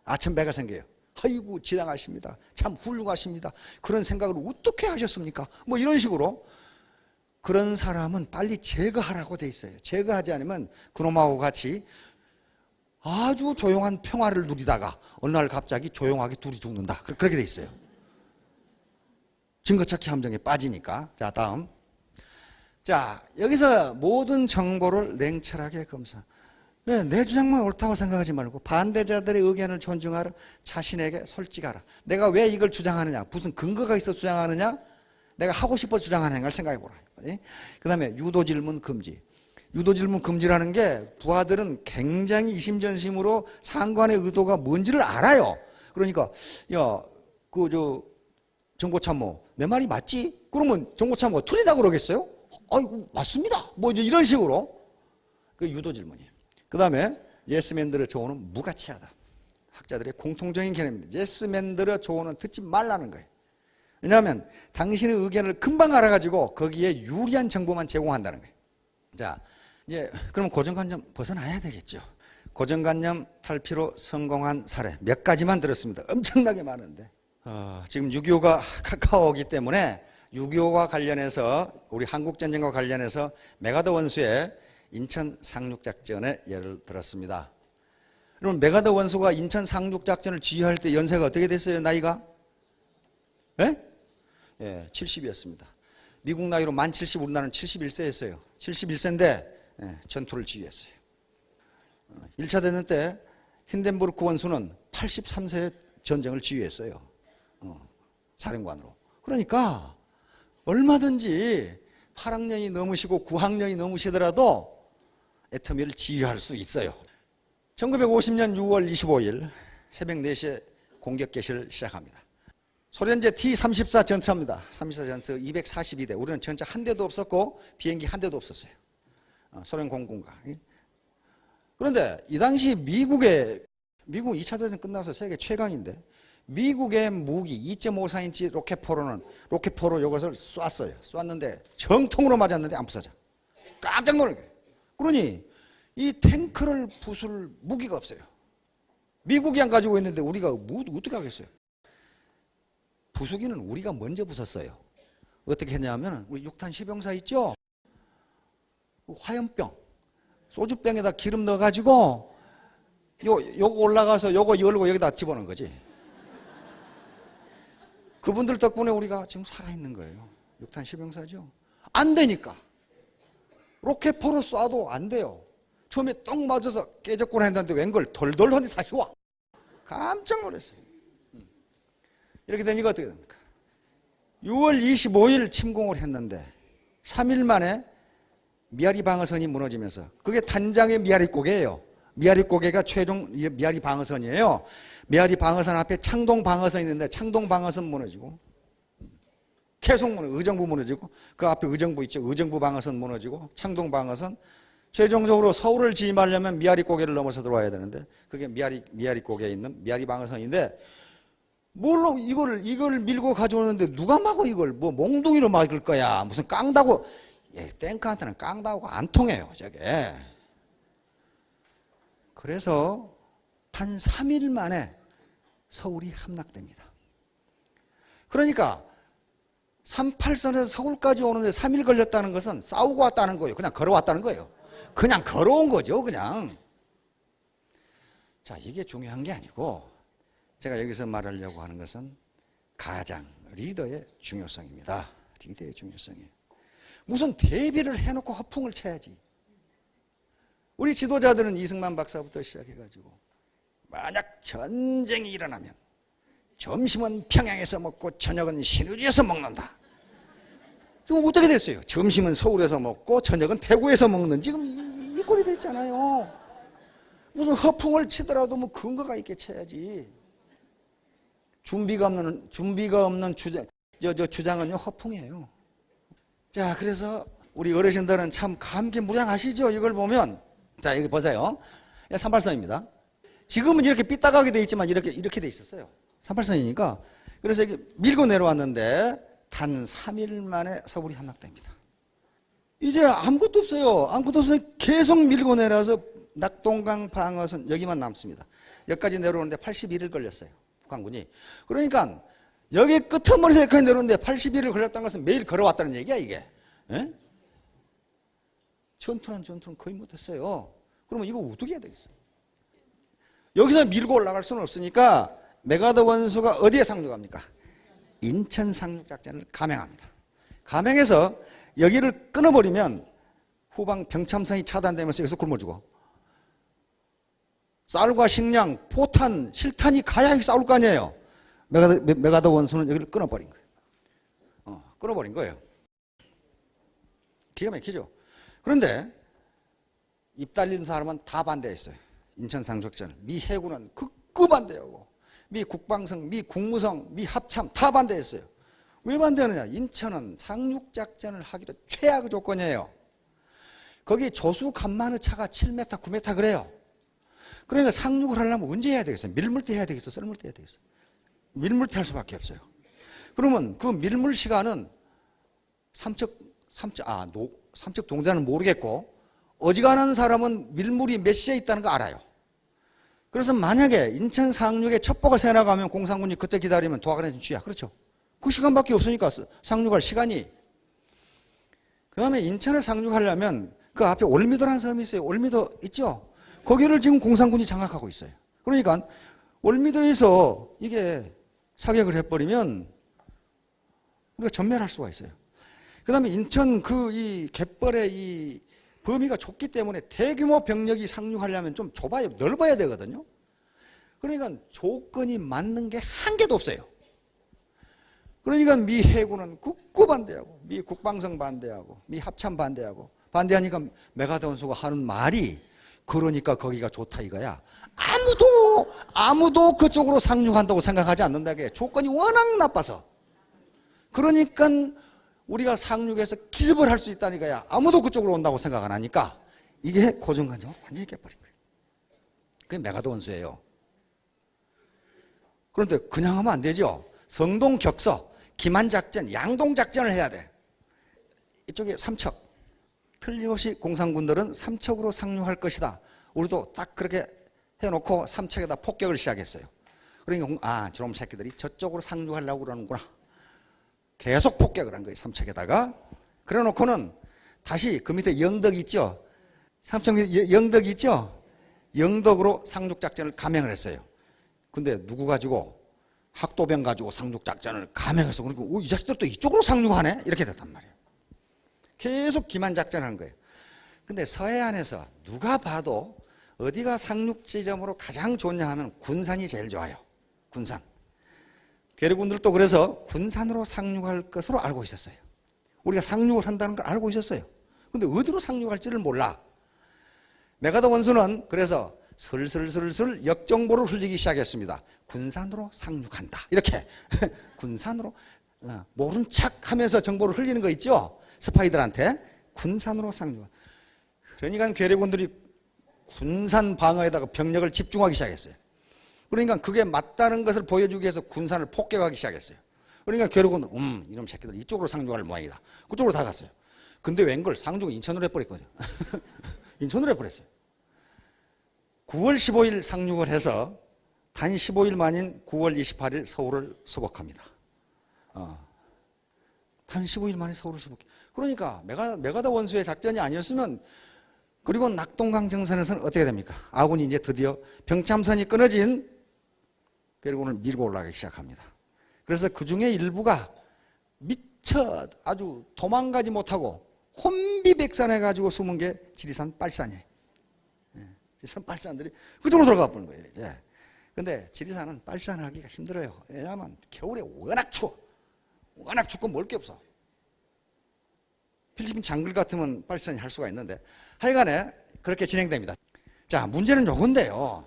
아첨배가 생겨요. 아이고 지당하십니다. 참 훌륭하십니다. 그런 생각을 어떻게 하셨습니까? 뭐 이런 식으로 그런 사람은 빨리 제거하라고 돼 있어요. 제거하지 않으면 그놈하고 같이 아주 조용한 평화를 누리다가 어느 날 갑자기 조용하게 둘이 죽는다. 그렇게 돼 있어요. 증거 찾기 함정에 빠지니까. 자, 다음. 자, 여기서 모든 정보를 냉철하게 검사. 왜? 내 주장만 옳다고 생각하지 말고 반대자들의 의견을 존중하라. 자신에게 솔직하라. 내가 왜 이걸 주장하느냐? 무슨 근거가 있어 주장하느냐? 내가 하고 싶어 주장하느냐를 생각해 보라. 그 다음에 유도질문 금지. 유도질문 금지라는 게 부하들은 굉장히 이심전심으로 상관의 의도가 뭔지를 알아요. 그러니까 정보참모 내 말이 맞지? 그러면 정보참모가 틀리다 그러겠어요? 아이고 맞습니다. 뭐 이제 이런 식으로 그 유도질문이에요. 그 다음에 예스맨들의 조언은 무가치하다. 학자들의 공통적인 개념입니다. 예스맨들의 조언은 듣지 말라는 거예요. 왜냐하면 당신의 의견을 금방 알아가지고 거기에 유리한 정보만 제공한다는 거예요. 자, 이제 그럼 고정관념 벗어나야 되겠죠. 고정관념 탈피로 성공한 사례 몇 가지만 들었습니다. 엄청나게 많은데 지금 6.25가 가까워오기 때문에 6.25와 관련해서 우리 한국전쟁과 관련해서 메가더 원수의 인천 상륙작전의 예를 들었습니다. 그럼 메가더 원수가 인천 상륙작전을 지휘할 때 연세가 어떻게 됐어요? 나이가? 예, 70이었습니다. 미국 나이로 만 70, 우리나라는 71세였어요. 71세인데 전투를 지휘했어요. 1차 대전 때 힌덴부르크 원수는 83세에 전쟁을 지휘했어요. 사령관으로. 그러니까 얼마든지 8학년이 넘으시고 9학년이 넘으시더라도 애터미를 지휘할 수 있어요. 1950년 6월 25일 새벽 4시에 공격 개시를 시작합니다. 소련제 T-34 전차입니다. 34 전차 242대. 우리는 전차 한 대도 없었고 비행기 한 대도 없었어요. 소련 공군가. 그런데 이 당시 미국 2차 대전 끝나서 세계 최강인데 미국의 무기 2.54인치 로켓포로 이것을 쐈어요. 쐈는데 정통으로 맞았는데 안 부서져. 깜짝 놀란 거예요. 그러니 이 탱크를 부술 무기가 없어요. 미국이 안 가지고 있는데 우리가 어떻게 하겠어요? 부수기는 우리가 먼저 부쉈어요. 어떻게 했냐면 우리 6탄 시병사 있죠? 화염병, 소주병에다 기름 넣어가지고 요거 올라가서 요거 열고 여기다 집어넣은 거지. 그분들 덕분에 우리가 지금 살아있는 거예요. 6탄 시병사죠. 안 되니까. 로켓포로 쏴도 안 돼요. 처음에 떡 맞아서 깨졌구나 했는데 웬걸 덜덜 하니 다시 와. 깜짝 놀랐어요. 이렇게 되니까 어떻게 됩니까? 6월 25일 침공을 했는데 3일 만에 미아리 방어선이 무너지면서, 그게 단장의 미아리 고개예요. 미아리 고개가 최종 미아리 방어선이에요. 미아리 방어선 앞에 창동 방어선이 있는데 창동 방어선 무너지고, 계속 의정부 무너지고, 그 앞에 의정부 있죠. 의정부 방어선 무너지고, 창동 방어선, 최종적으로 서울을 진입하려면 미아리 고개를 넘어서 들어와야 되는데, 그게 미아리 고개에 있는 미아리 방어선인데, 뭘로 이걸 밀고 가져오는데 누가 막어? 이걸 뭐 몽둥이로 막을 거야? 무슨 깡다고? 예, 탱크한테는 깡다고 안 통해요, 저게. 그래서 단 3일 만에 서울이 함락됩니다. 그러니까 38선에서 서울까지 오는데 3일 걸렸다는 것은 싸우고 왔다는 거예요. 그냥 걸어왔다는 거예요. 그냥 걸어온 거죠, 그냥. 자, 이게 중요한 게 아니고, 제가 여기서 말하려고 하는 것은 가장 리더의 중요성입니다. 리더의 중요성이에요. 무슨 대비를 해놓고 허풍을 쳐야지. 우리 지도자들은 이승만 박사부터 시작해가지고, 만약 전쟁이 일어나면 점심은 평양에서 먹고 저녁은 신의주에서 먹는다. 지금 어떻게 됐어요? 점심은 서울에서 먹고 저녁은 대구에서 먹는, 지금 이 꼴이 됐잖아요. 무슨 허풍을 치더라도 뭐 근거가 있게 쳐야지. 준비가 없는 주장은요, 허풍이에요. 자, 그래서 우리 어르신들은 참 감개무량하시죠? 이걸 보면. 자, 여기 보세요. 38선입니다. 지금은 이렇게 삐딱하게 돼 있지만 이렇게 돼 있었어요. 38선이니까. 그래서 이게 밀고 내려왔는데 단 3일 만에 서울이 함락됩니다. 이제 아무것도 없어요. 아무것도 없어요. 계속 밀고 내려와서 낙동강 방어선 여기만 남습니다. 여기까지 내려오는데 81일 걸렸어요, 북한군이. 그러니까 여기 끄트머리에서 여기까지 내려오는데 81일 걸렸다는 것은 매일 걸어왔다는 얘기야, 이게. 에? 전투는 거의 못했어요. 그러면 이거 어떻게 해야 되겠어요? 여기서 밀고 올라갈 수는 없으니까 메가더 원수가 어디에 상륙합니까? 인천 상륙작전을 감행합니다. 감행해서 여기를 끊어버리면 후방 병참선이 차단되면서 여기서 굶어주고, 쌀과 식량, 포탄, 실탄이 가야 싸울 거 아니에요. 메가더 원수는 여기를 끊어버린 거예요. 끊어버린 거예요. 기가 막히죠. 그런데 입 달린 사람은 다 반대했어요. 인천 상륙작전을. 미 해군은 극구 반대하고, 미 국방성, 미 국무성, 미 합참 다 반대했어요. 왜 반대하느냐? 인천은 상륙작전을 하기로 최악의 조건이에요. 거기 조수 간만의 차가 7m, 9m 그래요. 그러니까 상륙을 하려면 언제 해야 되겠어요? 밀물때 해야 되겠어요? 썰물때 해야 되겠어요? 밀물때 할 수밖에 없어요. 그러면 그 밀물 시간은 삼척 동자는 모르겠고, 어지간한 사람은 밀물이 몇 시에 있다는 거 알아요. 그래서 만약에 인천 상륙에 첩보가 새 나가면 공산군이 그때 기다리면 도하가는 쥐야. 그렇죠? 그 시간밖에 없으니까 상륙할 시간이. 그 다음에 인천을 상륙하려면 그 앞에 올미도라는 섬이 있어요. 올미도 있죠? 거기를 지금 공산군이 장악하고 있어요. 그러니까 올미도에서 이게 사격을 해버리면 우리가 전멸할 수가 있어요. 그 다음에 인천 이 갯벌의 이 범위가 좁기 때문에 대규모 병력이 상륙하려면 좀 좁아야, 넓어야 되거든요. 그러니까 조건이 맞는 게 한 개도 없어요. 그러니까 미 해군은 극구 반대하고, 미 국방성 반대하고, 미 합참 반대하니까 메가더 원수가 하는 말이, 그러니까 거기가 좋다 이거야. 아무도 그쪽으로 상륙한다고 생각하지 않는다게. 조건이 워낙 나빠서. 그러니까 우리가 상륙해서 기습을 할 수 있다는 거야. 아무도 그쪽으로 온다고 생각 안 하니까 이게 고정관념을 완전히 깨버린 거예요. 그게 메가더 원수예요. 그런데 그냥 하면 안 되죠. 성동 격서, 기만작전, 양동작전을 해야 돼. 이쪽에 삼척. 틀림없이 공산군들은 삼척으로 상륙할 것이다. 우리도 딱 그렇게 해놓고 삼척에다 폭격을 시작했어요. 그러니까 저놈 새끼들이 저쪽으로 상륙하려고 그러는구나. 계속 폭격을 한 거예요, 삼척에다가. 그래 놓고는 다시 그 밑에 영덕 있죠? 삼척 영덕 있죠? 영덕으로 상륙작전을 감행을 했어요. 근데 누구 가지고? 학도병 가지고 상륙작전을 감행해서, 그러니까 이 자식들 또 이쪽으로 상륙하네? 이렇게 됐단 말이에요. 계속 기만작전을 한 거예요. 근데 서해안에서 누가 봐도 어디가 상륙 지점으로 가장 좋냐 하면 군산이 제일 좋아요. 군산. 괴뢰군들도 그래서 군산으로 상륙할 것으로 알고 있었어요. 우리가 상륙을 한다는 걸 알고 있었어요. 근데 어디로 상륙할지를 몰라. 메가더 원수는 그래서 슬슬슬슬 역정보를 흘리기 시작했습니다. 군산으로 상륙한다. 이렇게 군산으로 모른 척하면서 정보를 흘리는 거 있죠. 스파이들한테 군산으로 상륙. 그러니까 괴뢰군들이 군산 방어에다가 병력을 집중하기 시작했어요. 그러니까 그게 맞다는 것을 보여주기 위해서 군산을 폭격하기 시작했어요. 그러니까 괴뢰군은 이놈 새끼들 이쪽으로 상륙할 모양이다. 그쪽으로 다 갔어요. 근데 웬걸 상륙을 인천으로 해버렸거든요. 인천으로 해버렸어요. 9월 15일 상륙을 해서 단 15일 만인 9월 28일 서울을 수복합니다. 단 15일 만에 서울을 수복해. 그러니까 메가더 원수의 작전이 아니었으면, 그리고 낙동강 정선에서는 어떻게 됩니까? 아군이 이제 드디어 병참선이 끊어진 괴뢰군을 밀고 올라가기 시작합니다. 그래서 그 중에 일부가 미처 아주 도망가지 못하고 혼비백산해가지고 숨은 게 지리산 빨산이에요. 지리산 빨산들이 그쪽으로 들어가 버린 거예요, 이제. 근데 지리산은 빨산하기가 힘들어요. 왜냐하면 겨울에 워낙 추워. 워낙 춥고 먹을 게 없어. 필리핀 장글 같으면 빨산이 할 수가 있는데, 하여간에 그렇게 진행됩니다. 자, 문제는 요건데요.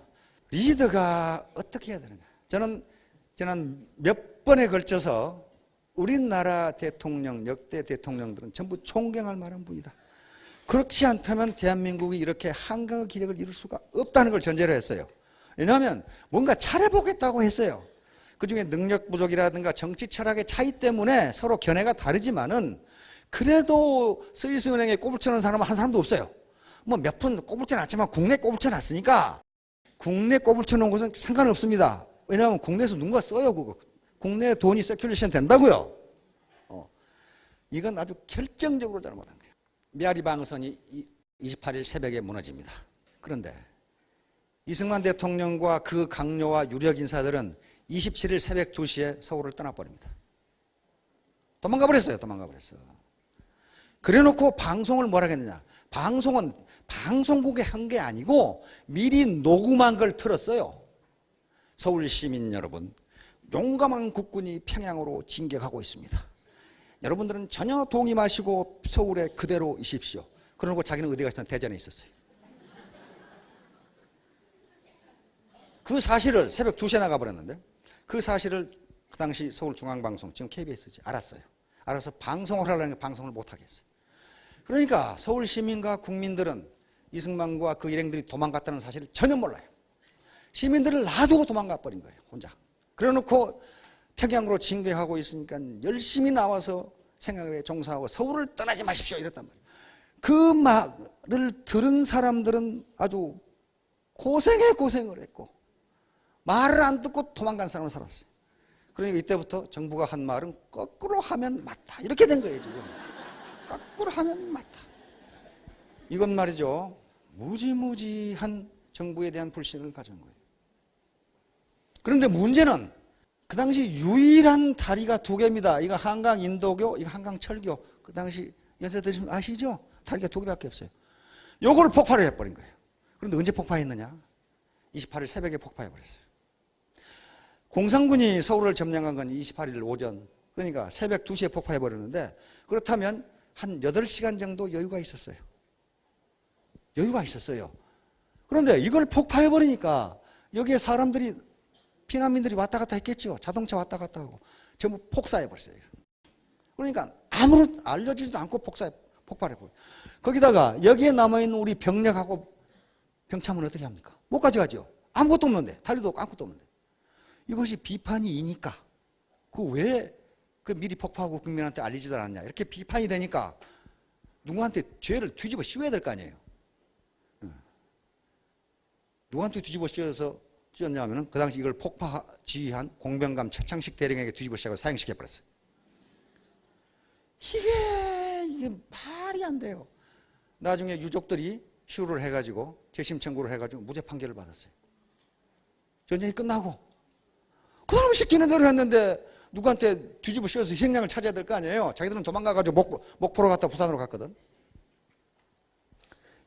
리더가 어떻게 해야 되느냐. 저는 몇 번에 걸쳐서 우리나라 대통령, 역대 대통령들은 전부 존경할 만한 분이다. 그렇지 않다면 대한민국이 이렇게 한강의 기적을 이룰 수가 없다는 걸 전제로 했어요. 왜냐하면 뭔가 잘해보겠다고 했어요. 그중에 능력 부족이라든가 정치 철학의 차이 때문에 서로 견해가 다르지만은 그래도 스위스은행에 꼬불 쳐놓은 사람은 한 사람도 없어요. 뭐 몇 푼 꼬불 쳐놨지만 국내 꼬불 쳐놨으니까 국내 꼬불 쳐놓은 것은 상관없습니다. 왜냐하면 국내에서 누군가 써요, 그거. 국내에 돈이 서큘레이션 된다고요. 이건 아주 결정적으로 잘못한 거예요. 미아리 방어선이 28일 새벽에 무너집니다. 그런데 이승만 대통령과 그 강요와 유력 인사들은 27일 새벽 2시에 서울을 떠나버립니다. 도망가 버렸어요. 그래놓고 방송을 뭐라 했느냐. 방송은 방송국에 한 게 아니고 미리 녹음한 걸 틀었어요. 서울 시민 여러분, 용감한 국군이 평양으로 진격하고 있습니다. 여러분들은 전혀 동의 마시고 서울에 그대로 있십시오. 그러고 자기는 어디 갔을 때 대전에 있었어요. 그 사실을 새벽 2시에 나가버렸는데, 그 사실을 그 당시 서울중앙방송, 지금 KBS지, 알았어요. 알아서 방송을 하려는 게 방송을 못하겠어요. 그러니까 서울 시민과 국민들은 이승만과 그 일행들이 도망갔다는 사실을 전혀 몰라요. 시민들을 놔두고 도망가 버린 거예요, 혼자. 그래놓고 평양으로 진격하고 있으니까 열심히 나와서 생활에 종사하고 서울을 떠나지 마십시오, 이랬단 말이에요. 그 말을 들은 사람들은 아주 고생을 했고, 말을 안 듣고 도망간 사람은 살았어요. 그러니까 이때부터 정부가 한 말은 거꾸로 하면 맞다, 이렇게 된 거예요, 지금. 거꾸로 하면 맞다. 이건 말이죠, 무지무지한 정부에 대한 불신을 가진 거예요. 그런데 문제는 그 당시 유일한 다리가 2개입니다. 이거 한강 인도교, 이거 한강 철교. 그 당시 연세 드시면 아시죠? 다리가 2개밖에 없어요. 요걸 폭발을 해버린 거예요. 그런데 언제 폭파했느냐? 28일 새벽에 폭파해버렸어요. 공산군이 서울을 점령한 건 28일 오전, 그러니까 새벽 2시에 폭파해버렸는데, 그렇다면 한 8시간 정도 여유가 있었어요. 그런데 이걸 폭파해버리니까 여기에 사람들이, 피난민들이 왔다 갔다 했겠죠. 자동차 왔다 갔다 하고 전부 폭사해버렸어요. 그러니까 아무런 알려주지도 않고 폭발해버려요. 거기다가 여기에 남아있는 우리 병력하고 병참은 어떻게 합니까? 못 가져가죠. 아무것도 없는데, 다리도 없고 아무것도 없는데. 이것이 비판이 이니까 그 왜 그 미리 폭파하고 국민한테 알리지도 않았냐, 이렇게 비판이 되니까 누구한테 죄를 뒤집어 씌워야 될 거 아니에요. 누구한테 뒤집어 씌웠냐면 그 당시 이걸 폭파 지휘한 공병감 최창식 대령에게 뒤집어 씌워서 사형시켜버렸어요. 이게 말이 안 돼요. 나중에 유족들이 시우를 해가지고 재심 청구를 해가지고 무죄 판결을 받았어요. 전쟁이 끝나고 그 사람 시키는 대로 했는데 누구한테 뒤집어 씌워서 희생양을 찾아야 될 거 아니에요. 자기들은 도망가가지고 목포로 갔다 부산으로 갔거든.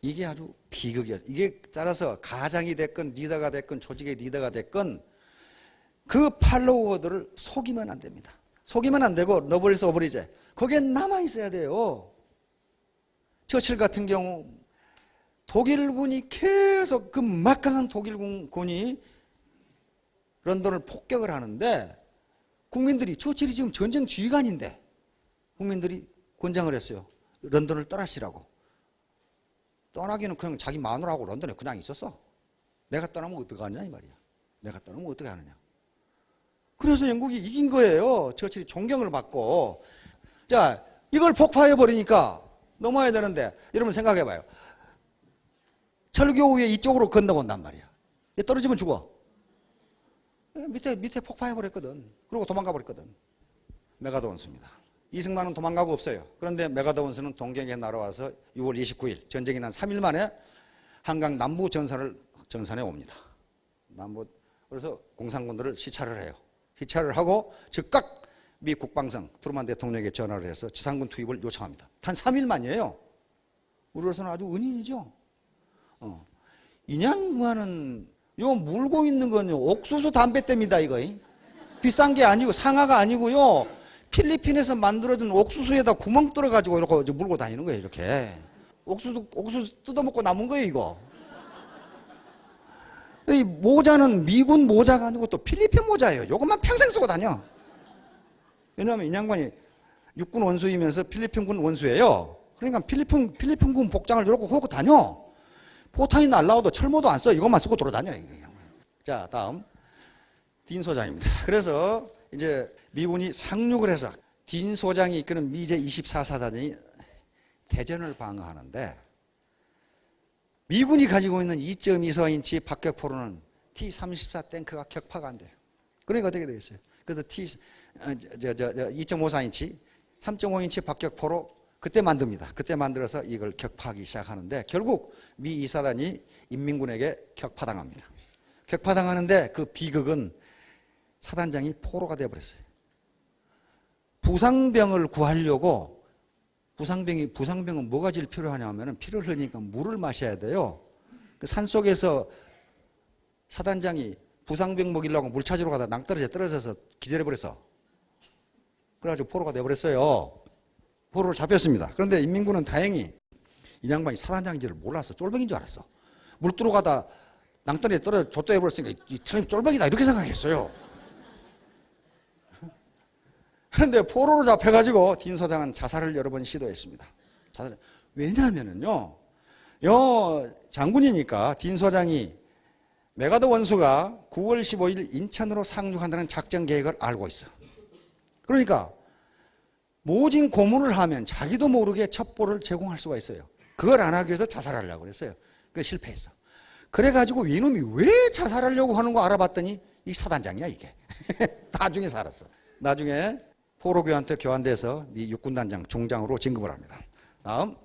이게 아주 비극이었어요. 이게 따라서 가장이 됐건 리더가 됐건 조직의 리더가 됐건 그 팔로워들을 속이면 안 됩니다. 속이면 안 되고 너블리스 오브리제 거기에 남아 있어야 돼요. 처칠 같은 경우 독일군이 계속 그 막강한 독일군이 런던을 폭격을 하는데 국민들이 처칠이 지금 전쟁 지휘관인데 국민들이 권장을 했어요. 런던을 떠나시라고. 떠나기는 그냥 자기 마누라하고 런던에 그냥 있었어. 내가 떠나면 어떡하느냐 이 말이야. 내가 떠나면 어떻게 하느냐. 그래서 영국이 이긴 거예요. 처칠이 존경을 받고. 자, 이걸 폭파해버리니까 넘어야 되는데 여러분 생각해봐요. 철교 위에 이쪽으로 건너온단 말이야. 떨어지면 죽어. 밑에 폭파해버렸거든. 그리고 도망가버렸거든. 메가더 원수입니다. 이승만은 도망가고 없어요. 그런데 메가더 원수는 동경에 날아와서 6월 29일 전쟁이 난 3일 만에 한강 남부 전선에 옵니다. 그래서 공산군들을 시찰을 해요. 시찰을 하고 즉각 미 국방성 트루만 대통령에게 전화를 해서 지상군 투입을 요청합니다. 단 3일 만이에요. 우리로서는 아주 은인이죠. 인양만은 요 물고 있는 건요 옥수수 담뱃대입니다. 이거 비싼 게 아니고 상하가 아니고요 필리핀에서 만들어준 옥수수에다 구멍 뚫어가지고 이렇게 물고 다니는 거예요. 이렇게 옥수수 뜯어먹고 남은 거예요. 이거 이 모자는 미군 모자가 아니고 또 필리핀 모자예요. 이것만 평생 쓰고 다녀. 왜냐하면 이 양반이 육군 원수이면서 필리핀군 원수예요. 그러니까 필리핀군 복장을 이렇게 하고 다녀. 포탄이 날라와도 철모도 안 써. 이것만 쓰고 돌아다녀. 자, 다음 딘 소장입니다. 그래서 이제 미군이 상륙을 해서 딘 소장이 이끄는 미 제24사단이 대전을 방어하는데 미군이 가지고 있는 2.24인치 박격포로는 T-34 탱크가 격파가 안 돼요. 그러니까 어떻게 되겠어요? 그래서 2.54인치, 3.5인치 박격포로 그때 만듭니다. 그때 만들어서 이걸 격파하기 시작하는데 결국 미 2사단이 인민군에게 격파당합니다. 격파당하는데 그 비극은 사단장이 포로가 되어버렸어요. 부상병을 구하려고 부상병은 뭐가 제일 필요하냐면 피를 흘리니까 물을 마셔야 돼요. 그 산속에서 사단장이 부상병 먹이려고 물 찾으러 가다 떨어져서 기절해버렸어. 그래가지고 포로가 되어버렸어요. 포로를 잡혔습니다. 그런데 인민군은 다행히 이 양반이 사단장인지를 몰랐어. 쫄병인 줄 알았어. 물 들어가다 낭떠러지에 떨어져 좆도해버렸으니까 이 트럼이 쫄병이다 이렇게 생각했어요. 그런데 포로로 잡혀가지고 딘 소장은 자살을 여러 번 시도했습니다. 왜냐하면요, 장군이니까 딘 소장이 메가더 원수가 9월 15일 인천으로 상륙한다는 작전 계획을 알고 있어. 그러니까 모진 고문을 하면 자기도 모르게 첩보를 제공할 수가 있어요. 그걸 안 하기 위해서 자살하려고 그랬어요. 그래서 실패했어. 그래가지고 이놈이 왜 자살하려고 하는 거 알아봤더니 이 사단장이야 이게. 나중에 살았어. 나중에 포로교한테 교환돼서 미 육군단장 중장으로 진급을 합니다. 다음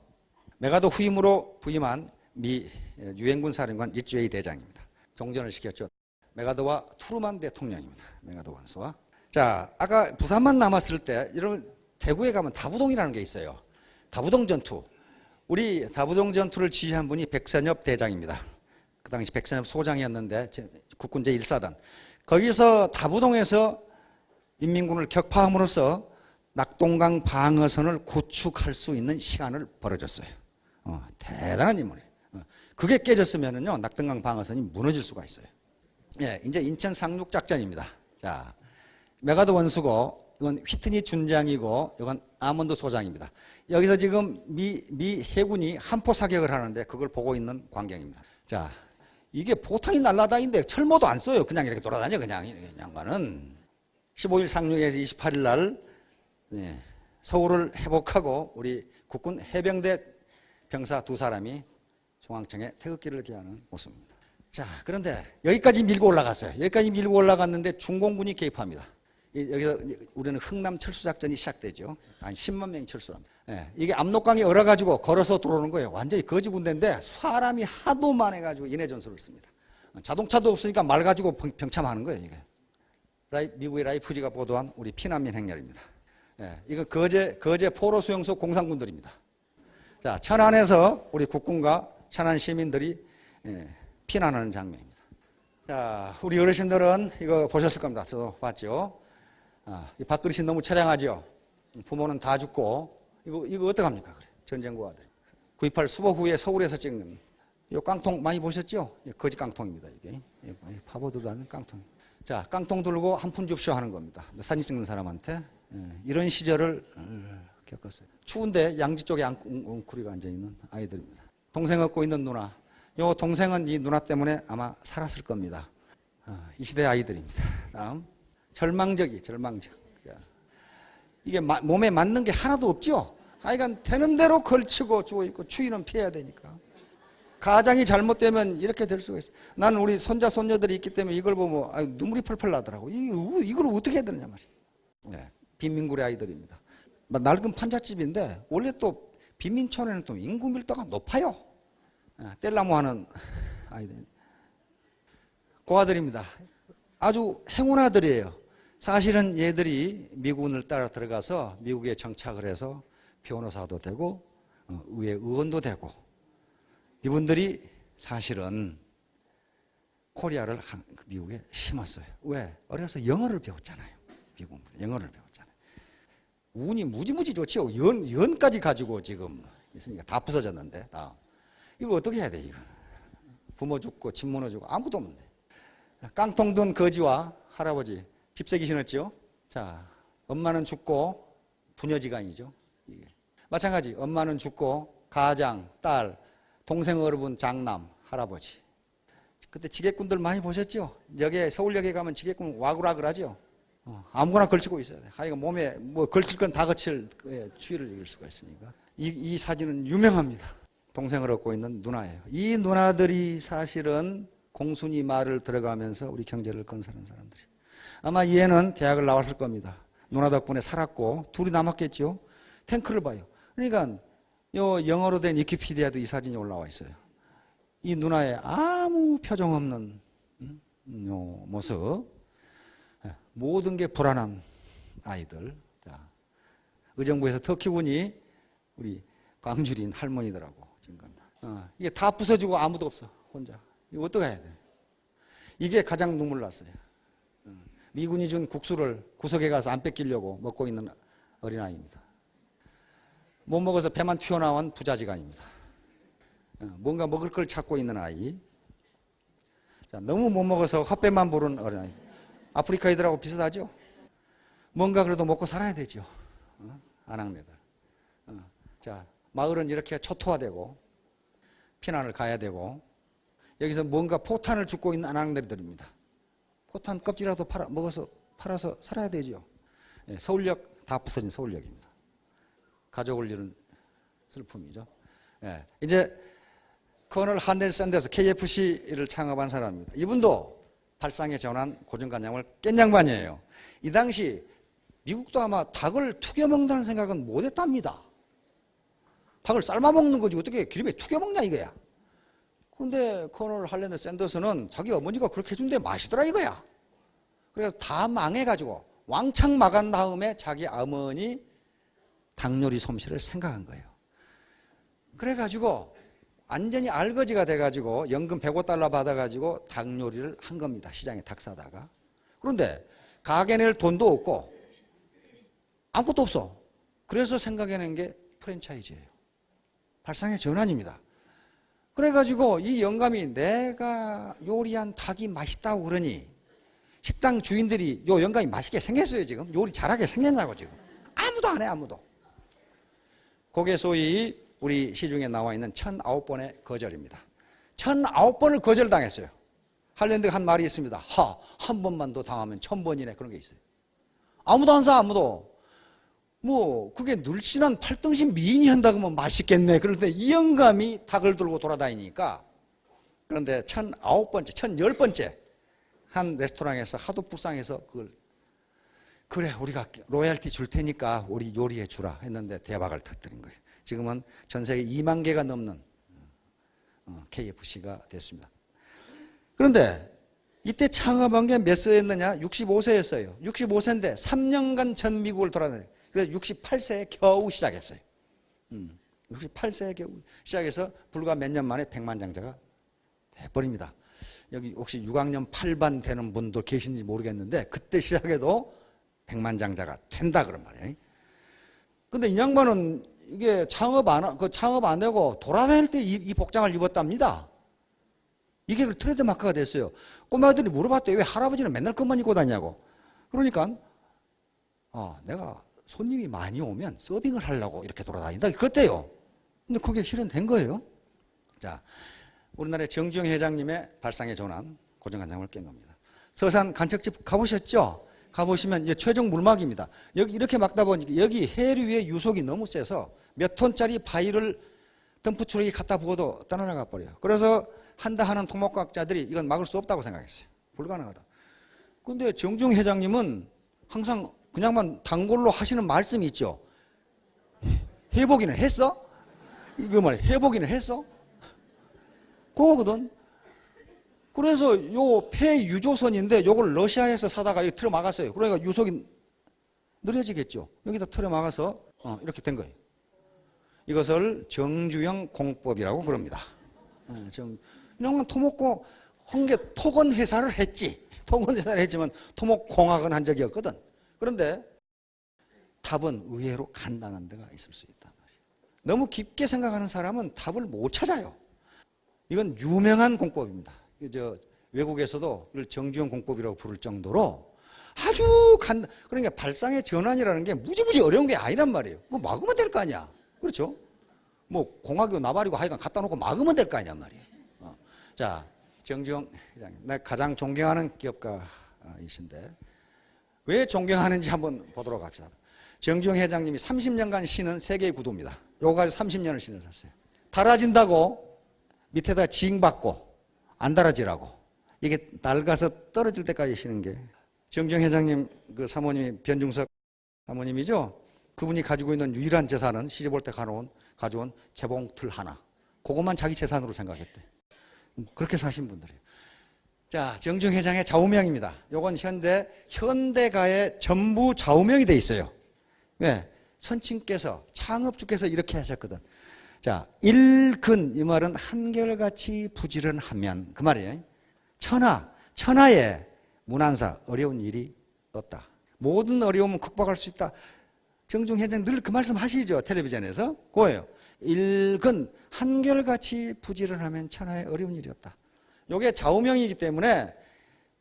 메가더 후임으로 부임한 미 유엔군 사령관 리츠웨이 대장입니다. 종전을 시켰죠. 메가더와 트루만 대통령입니다. 메가더 원수와. 자, 아까 부산만 남았을 때 이런 대구에 가면 다부동이라는 게 있어요. 다부동 전투. 우리 다부동 전투를 지휘한 분이 백선엽 대장입니다. 그 당시 백선엽 소장이었는데 국군 제1사단. 거기서 다부동에서 인민군을 격파함으로써 낙동강 방어선을 구축할 수 있는 시간을 벌어줬어요. 대단한 인물이에요. 그게 깨졌으면요 낙동강 방어선이 무너질 수가 있어요. 예, 이제 인천 상륙 작전입니다. 자, 메가더 원수고 이건 휘트니 준장이고 이건 아몬드 소장입니다. 여기서 지금 미 해군이 한포 사격을 하는데 그걸 보고 있는 광경입니다. 자, 이게 포탄이 날라다니는데 철모도 안 써요. 그냥 이렇게 돌아다녀 그냥 양반은. 15일 상륙에서 28일 날 서울을 회복하고 우리 국군 해병대 병사 2사람이 중앙청에 태극기를 기하는 모습입니다. 자, 그런데 여기까지 밀고 올라갔어요. 여기까지 밀고 올라갔는데 중공군이 개입합니다. 여기서 우리는 흥남 철수작전이 시작되죠. 한 10만 명이 철수합니다. 이게 압록강에 얼어가지고 걸어서 들어오는 거예요. 완전히 거지 군대인데 사람이 하도 많아가지고 인해 전술을 씁니다. 자동차도 없으니까 말 가지고 병참하는 거예요. 이게. 미국의 라이프지가 보도한 우리 피난민 행렬입니다. 이거 거제 포로 수용소 공산군들입니다. 자, 천안에서 우리 국군과 천안 시민들이 피난하는 장면입니다. 자, 우리 어르신들은 이거 보셨을 겁니다. 저 봤죠? 이 밥그릇이 너무 처량하죠? 부모는 다 죽고, 이거 어떡합니까? 그래. 전쟁고아들. 9.28 수보 후에 서울에서 찍는, 이 깡통 많이 보셨죠? 거지 깡통입니다, 이게. 파보들도 않는 깡통. 자, 깡통 들고 한 푼 줍쇼 하는 겁니다. 사진 찍는 사람한테. 이런 시절을 겪었어요. 추운데 양지 쪽에 웅크리고 앉아있는 아이들입니다. 동생 얻고 있는 누나. 요 동생은 이 누나 때문에 아마 살았을 겁니다. 이 시대 아이들입니다. 다음. 절망적. 이게 몸에 맞는 게 하나도 없죠? 하여간 되는 대로 걸치고 죽어있고 추위는 피해야 되니까. 가장이 잘못되면 이렇게 될 수가 있어요. 나는 우리 손자, 손녀들이 있기 때문에 이걸 보면 눈물이 펄펄 나더라고. 이걸 어떻게 해야 되느냐 말이에요. 네, 빈민굴의 아이들입니다. 낡은 판잣집인데 원래 또 빈민촌에는 또 인구 밀도가 높아요. 뗄나무 하는 아이들. 고아들입니다. 아주 행운아들이에요. 사실은 얘들이 미군을 따라 들어가서 미국에 정착을 해서 변호사도 되고 의회 의원도 되고, 이분들이 사실은 코리아를 미국에 심었어요. 왜? 어려서 영어를 배웠잖아요. 미국 영어를 배웠잖아요. 운이 무지무지 좋지요. 연까지 가지고 지금 있으니까 다 부서졌는데. 다음. 이거 어떻게 해야 돼, 이거? 부모 죽고 집 무너지고 아무도 없는데. 깡통 든 거지와 할아버지 집세기 신었죠. 자, 엄마는 죽고 부녀지간이죠. 이게. 마찬가지. 엄마는 죽고 가장, 딸, 동생, 어른, 장남, 할아버지. 그때 지게꾼들 많이 보셨죠? 여기에 서울역에 가면 지게꾼 와글와글 하죠. 아무거나 걸치고 있어야 돼. 하여간 몸에 뭐 걸칠 건 다 걸칠 추위를 이길 수가 있으니까. 이 사진은 유명합니다. 동생을 얻고 있는 누나예요. 이 누나들이 사실은 공순이 말을 들어가면서 우리 경제를 건설한 사람들이에요. 아마 얘는 대학을 나왔을 겁니다. 누나 덕분에 살았고 둘이 남았겠죠. 탱크를 봐요. 그러니까 요 영어로 된 위키피디아도 이 사진이 올라와 있어요. 이 누나의 아무 표정 없는 요 모습, 모든 게 불안한 아이들. 자, 의정부에서 터키군이 우리 광주린 할머니들하고 지금 이게 다 부서지고 아무도 없어. 혼자. 이거 어떻게 해야 돼? 이게 가장 눈물 났어요. 미군이 준 국수를 구석에 가서 안 뺏기려고 먹고 있는 어린아이입니다. 못 먹어서 배만 튀어나온 부자지간입니다. 뭔가 먹을 걸 찾고 있는 아이. 자, 너무 못 먹어서 헛배만 부른 어린아이. 아프리카 애들하고 비슷하죠? 뭔가 그래도 먹고 살아야 되죠. 아낙네들. 자, 마을은 이렇게 초토화되고 피난을 가야 되고, 여기서 뭔가 포탄을 줍고 있는 아낙네들입니다. 포탄 껍질이라도 팔아서 살아야 되죠. 서울역 다 부서진 서울역입니다. 가족을 잃은 슬픔이죠. 이제 커널 한넬 샌더스 KFC를 창업한 사람입니다. 이분도 발상의 전환 고정관념을 깬 양반이에요. 이 당시 미국도 아마 닭을 튀겨 먹는다는 생각은 못했답니다. 닭을 삶아 먹는 거지 어떻게 기름에 튀겨 먹냐 이거야. 그런데 커널 한넬 샌더스는 자기 어머니가 그렇게 해준데 맛있더라 이거야. 그래서 다 망해가지고 왕창 망한 다음에 자기 어머니 닭요리 솜씨를 생각한 거예요. 그래가지고 완전히 알거지가 돼가지고 연금 105달러 받아가지고 닭요리를 한 겁니다. 시장에 닭 사다가. 그런데 가게 낼 돈도 없고 아무것도 없어. 그래서 생각해낸 게 프랜차이즈예요. 발상의 전환입니다. 그래가지고 이 영감이 내가 요리한 닭이 맛있다고 그러니 식당 주인들이 요 영감이 맛있게 생겼어요. 지금 요리 잘하게 생겼냐고. 지금 아무도 안 해. 아무도. 그게 소위 우리 시중에 나와 있는 1009번의 거절입니다. 1009번을 거절당했어요. 할랜드가 한 말이 있습니다. 한 번만 더 당하면 1000번이네. 그런 게 있어요. 아무도 안 사. 아무도. 뭐 그게 늘씬한 팔등신 미인이 한다고 하면 맛있겠네. 그런데 이 영감이 닭을 들고 돌아다니니까. 그런데 1009번째 1010번째 한 레스토랑에서 하도 불쌍해서 그걸 그래 우리가 로얄티 줄 테니까 우리 요리해 주라 했는데 대박을 터뜨린 거예요. 지금은 전 세계 2만 개가 넘는 KFC가 됐습니다. 그런데 이때 창업한 게 몇 세였느냐? 65세였어요. 65세인데 3년간 전 미국을 돌아다녔어요. 그래서 68세에 겨우 시작했어요. 68세에 겨우 시작해서 불과 몇 년 만에 백만장자가 돼버립니다. 여기 혹시 6학년 8반 되는 분도 계신지 모르겠는데 그때 시작해도 백만장자가 된다 그런 말이에요. 근데 이 양반은 이게 창업 안 되고 돌아다닐 때 이 복장을 입었답니다. 이게 그 트레이드 마크가 됐어요. 꼬마들이 물어봤대요. 왜 할아버지는 맨날 그것만 입고 다니냐고. 그러니까 내가 손님이 많이 오면 서빙을 하려고 이렇게 돌아다닌다. 그랬대요. 근데 그게 실현된 거예요. 자, 우리나라의 정주영 회장님의 발상에 전한 고정관념을 깬 겁니다. 서산 간척집 가보셨죠? 가보시면 이제 최종 물막입니다. 여기 이렇게 막다 보니까 여기 해류의 유속이 너무 세서 몇 톤짜리 바위를 덤프트럭이 갖다 부어도 떠나가 버려요. 그래서 한다 하는 토목과학자들이 이건 막을 수 없다고 생각했어요. 불가능하다. 그런데 정주영 회장님은 항상 그냥만 단골로 하시는 말씀이 있죠. 해보기는 했어? 이거 말이야. 해보기는 했어? 그거거든. 그래서 요 폐유조선인데 요걸 러시아에서 사다가 여기 틀어 막았어요. 그러니까 유속이 느려지겠죠. 여기다 틀어 막아서 이렇게 된 거예요. 이것을 정주영 공법이라고 부릅니다. 이런 토목고 홍계 토건 회사를 했지. 토건 회사를 했지만 토목공학은 한 적이 없거든. 그런데 답은 의외로 간단한 데가 있을 수 있단 말이에요. 너무 깊게 생각하는 사람은 답을 못 찾아요. 이건 유명한 공법입니다. 외국에서도 이걸 정주영 공법이라고 부를 정도로 아주 그러니까 발상의 전환이라는 게 무지무지 어려운 게 아니란 말이에요. 그거 막으면 될 거 아니야. 그렇죠? 뭐 공학이고 나발이고 하여간 갖다 놓고 막으면 될 거 아니란 말이에요. 자, 정주영 회장님, 내가 가장 존경하는 기업가이신데 왜 존경하는지 한번 보도록 합시다. 정주영 회장님이 30년간 신은 세계의 구두입니다. 요거 가지고 30년을 신으셨어요. 달아진다고 밑에다 징받고 안 달아지라고. 이게 낡아서 떨어질 때까지 신은 게. 정주영 회장님 그 사모님이 변중석 사모님이죠. 그분이 가지고 있는 유일한 재산은 시집 올 때 가져온 재봉틀 하나. 그것만 자기 재산으로 생각했대. 그렇게 사신 분들이에요. 자, 정주영 회장의 좌우명입니다. 요건 현대가의 전부 좌우명이 돼 있어요. 왜? 선친께서 창업주께서 이렇게 하셨거든. 자, 일근 이 말은 한결같이 부지런하면 그 말이에요. 천하에 문안사 어려운 일이 없다. 모든 어려움은 극복할 수 있다. 정주영 회장 늘 그 말씀 하시죠. 텔레비전에서. 그거예요. 일근 한결같이 부지런하면 천하에 어려운 일이 없다. 이게 좌우명이기 때문에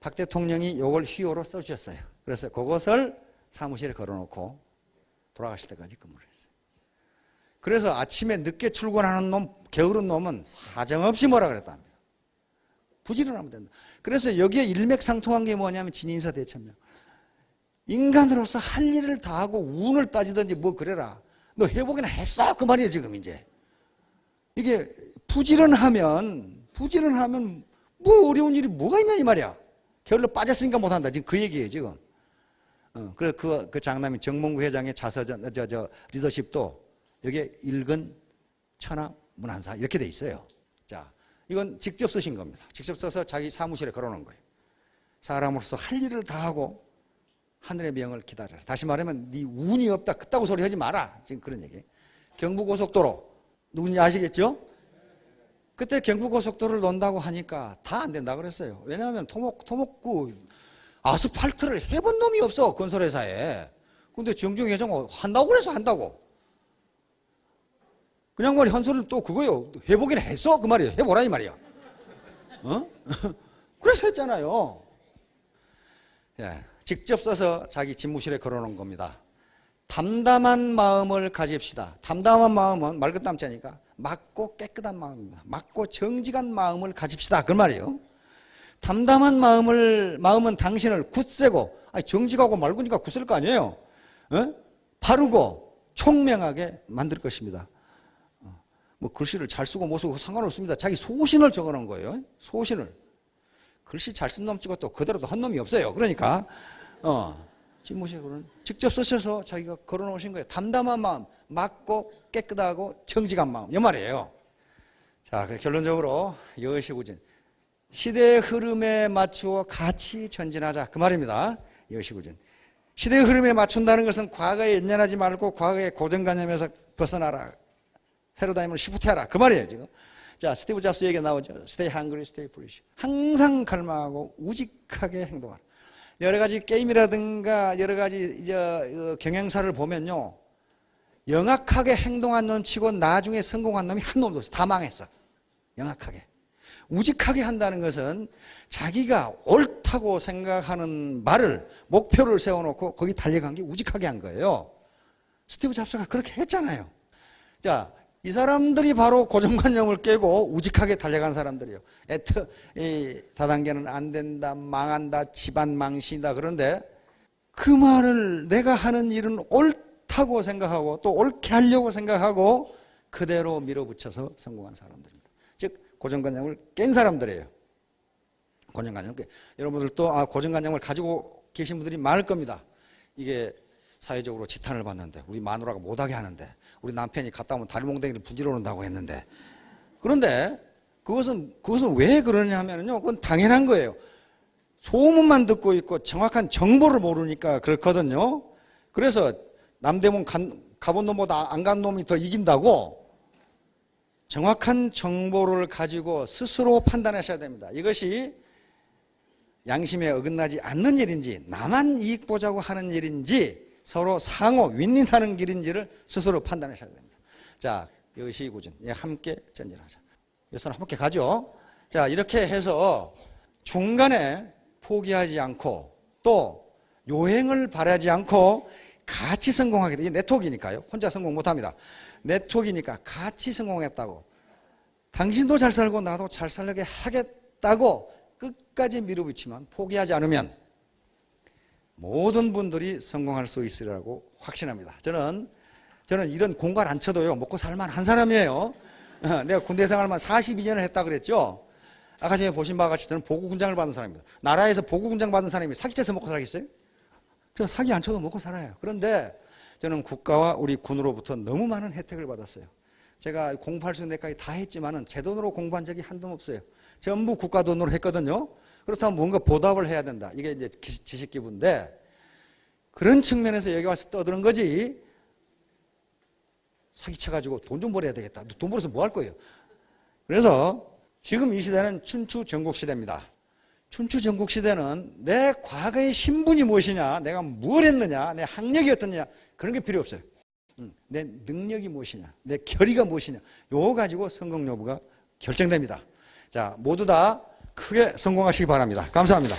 박 대통령이 이걸 휘호로 써주셨어요. 그래서 그것을 사무실에 걸어놓고 돌아가실 때까지 근무를 했어요. 그래서 아침에 늦게 출근하는 놈, 게으른 놈은 사정없이 뭐라 그랬답니다. 부지런하면 된다. 그래서 여기에 일맥상통한 게 뭐냐면 진인사 대천명. 인간으로서 할 일을 다 하고 운을 따지든지 뭐 그래라. 너 회복이나 했어? 그 말이에요 지금 이제. 이게 부지런하면 뭐 어려운 일이 뭐가 있냐 이 말이야. 게을러 빠졌으니까 못한다. 지금 그 얘기예요 지금. 그래서 그 장남인 정몽구 회장의 리더십도 여기에 일근 천하 문안사 이렇게 돼 있어요. 자, 이건 직접 쓰신 겁니다. 직접 써서 자기 사무실에 걸어놓은 거예요. 사람으로서 할 일을 다 하고 하늘의 명을 기다려라. 다시 말하면 네 운이 없다. 그따구 소리 하지 마라. 지금 그런 얘기예요. 경부고속도로 누군지 아시겠죠? 그때 경부고속도로를 논다고 하니까 다 안 된다 그랬어요. 왜냐하면 토목구 아스팔트를 해본 놈이 없어 건설회사에. 근데 정주영 회장은 한다고 그래서 한다고. 그냥 말이 한 소리는 또 그거요. 해보긴 했어 그 말이에요. 해보라 이 말이야. 그래서 했잖아요. 예, 직접 써서 자기 집무실에 걸어놓은 겁니다. 담담한 마음을 가집시다. 담담한 마음은 말 끝담자니까 맑고 깨끗한 마음입니다. 맑고 정직한 마음을 가집시다. 그 말이에요. 담담한 마음은 당신을 굳세고, 정직하고 맑으니까 굳을 거 아니에요. 바르고 총명하게 만들 것입니다. 뭐 글씨를 잘 쓰고 못 쓰고 상관없습니다. 자기 소신을 적어 놓은 거예요. 소신을. 글씨 잘 쓴 놈 찍어 또 그대로도 한 놈이 없어요. 그러니까, 집무실에는 직접 쓰셔서 자기가 걸어 놓으신 거예요. 담담한 마음, 맑고 깨끗하고 정직한 마음. 이 말이에요. 자, 결론적으로 여시구진. 시대의 흐름에 맞추어 같이 전진하자. 그 말입니다. 여시구진. 시대의 흐름에 맞춘다는 것은 과거에 연연하지 말고 과거의 고정관념에서 벗어나라. 패러다임을 시프트해라 그 말이에요 지금. 자, 스티브 잡스 얘기 나오죠. Stay hungry, stay foolish. 항상 갈망하고 우직하게 행동하라. 여러 가지 게임이라든가 여러 가지 경영사를 보면요, 영악하게 행동한 놈 치고 나중에 성공한 놈이 한 놈도 없어. 다 망했어. 영악하게. 우직하게 한다는 것은 자기가 옳다고 생각하는 말을, 목표를 세워놓고 거기 달려간 게 우직하게 한 거예요. 스티브 잡스가 그렇게 했잖아요. 자, 이 사람들이 바로 고정관념을 깨고 우직하게 달려간 사람들이에요. 다단계는 안 된다, 망한다, 집안 망신이다. 그런데 그 말을 내가 하는 일은 옳다고 생각하고 또 옳게 하려고 생각하고 그대로 밀어붙여서 성공한 사람들입니다. 즉 고정관념을 깬 사람들이에요. 고정관념을 깨. 여러분들도 고정관념을 가지고 계신 분들이 많을 겁니다. 이게 사회적으로 지탄을 받는데, 우리 마누라가 못하게 하는데, 우리 남편이 갔다 오면 다리몽댕이를 분지러 온다고 했는데, 그런데 그것은 왜 그러냐 하면요, 그건 당연한 거예요. 소문만 듣고 있고 정확한 정보를 모르니까 그렇거든요. 그래서 남대문 가본 놈보다 안 간 놈이 더 이긴다고 정확한 정보를 가지고 스스로 판단하셔야 됩니다. 이것이 양심에 어긋나지 않는 일인지, 나만 이익 보자고 하는 일인지, 서로 상호 윈윈하는 길인지를 스스로 판단하셔야 됩니다. 자, 여시구전, 함께 전진하자. 여기서는 함께 가죠. 자, 이렇게 해서 중간에 포기하지 않고 또 요행을 바라지 않고 같이 성공하게 돼. 이게 네트워크니까요. 혼자 성공 못합니다. 네트워크니까 같이 성공했다고, 당신도 잘 살고 나도 잘 살게 하겠다고 끝까지 밀어붙이면, 포기하지 않으면 모든 분들이 성공할 수 있으리라고 확신합니다. 저는 이런 공갈 안 쳐도요, 먹고 살만한 사람이에요. 내가 군대 생활만 42년을 했다 그랬죠. 아까 전에 보신 바와 같이 저는 보고군장을 받은 사람입니다. 나라에서 보고군장 받은 사람이 사기쳐서 먹고 살겠어요? 저 사기 안 쳐도 먹고 살아요. 그런데 저는 국가와 우리 군으로부터 너무 많은 혜택을 받았어요. 제가 공부할 수 있는 데까지 다 했지만은 제 돈으로 공부한 적이 한도 없어요. 전부 국가 돈으로 했거든요. 그렇다면 뭔가 보답을 해야 된다. 이게 이제 지식기부인데, 그런 측면에서 여기 와서 떠드는 거지, 사기쳐가지고 돈 좀 벌어야 되겠다. 돈 벌어서 뭐 할 거예요? 그래서 지금 이 시대는 춘추전국시대입니다. 춘추전국시대는 내 과거의 신분이 무엇이냐, 내가 뭘 했느냐, 내 학력이 어떻냐, 그런 게 필요 없어요. 내 능력이 무엇이냐, 내 결의가 무엇이냐, 요거 가지고 성공 여부가 결정됩니다. 자, 모두 다 크게 성공하시기 바랍니다. 감사합니다.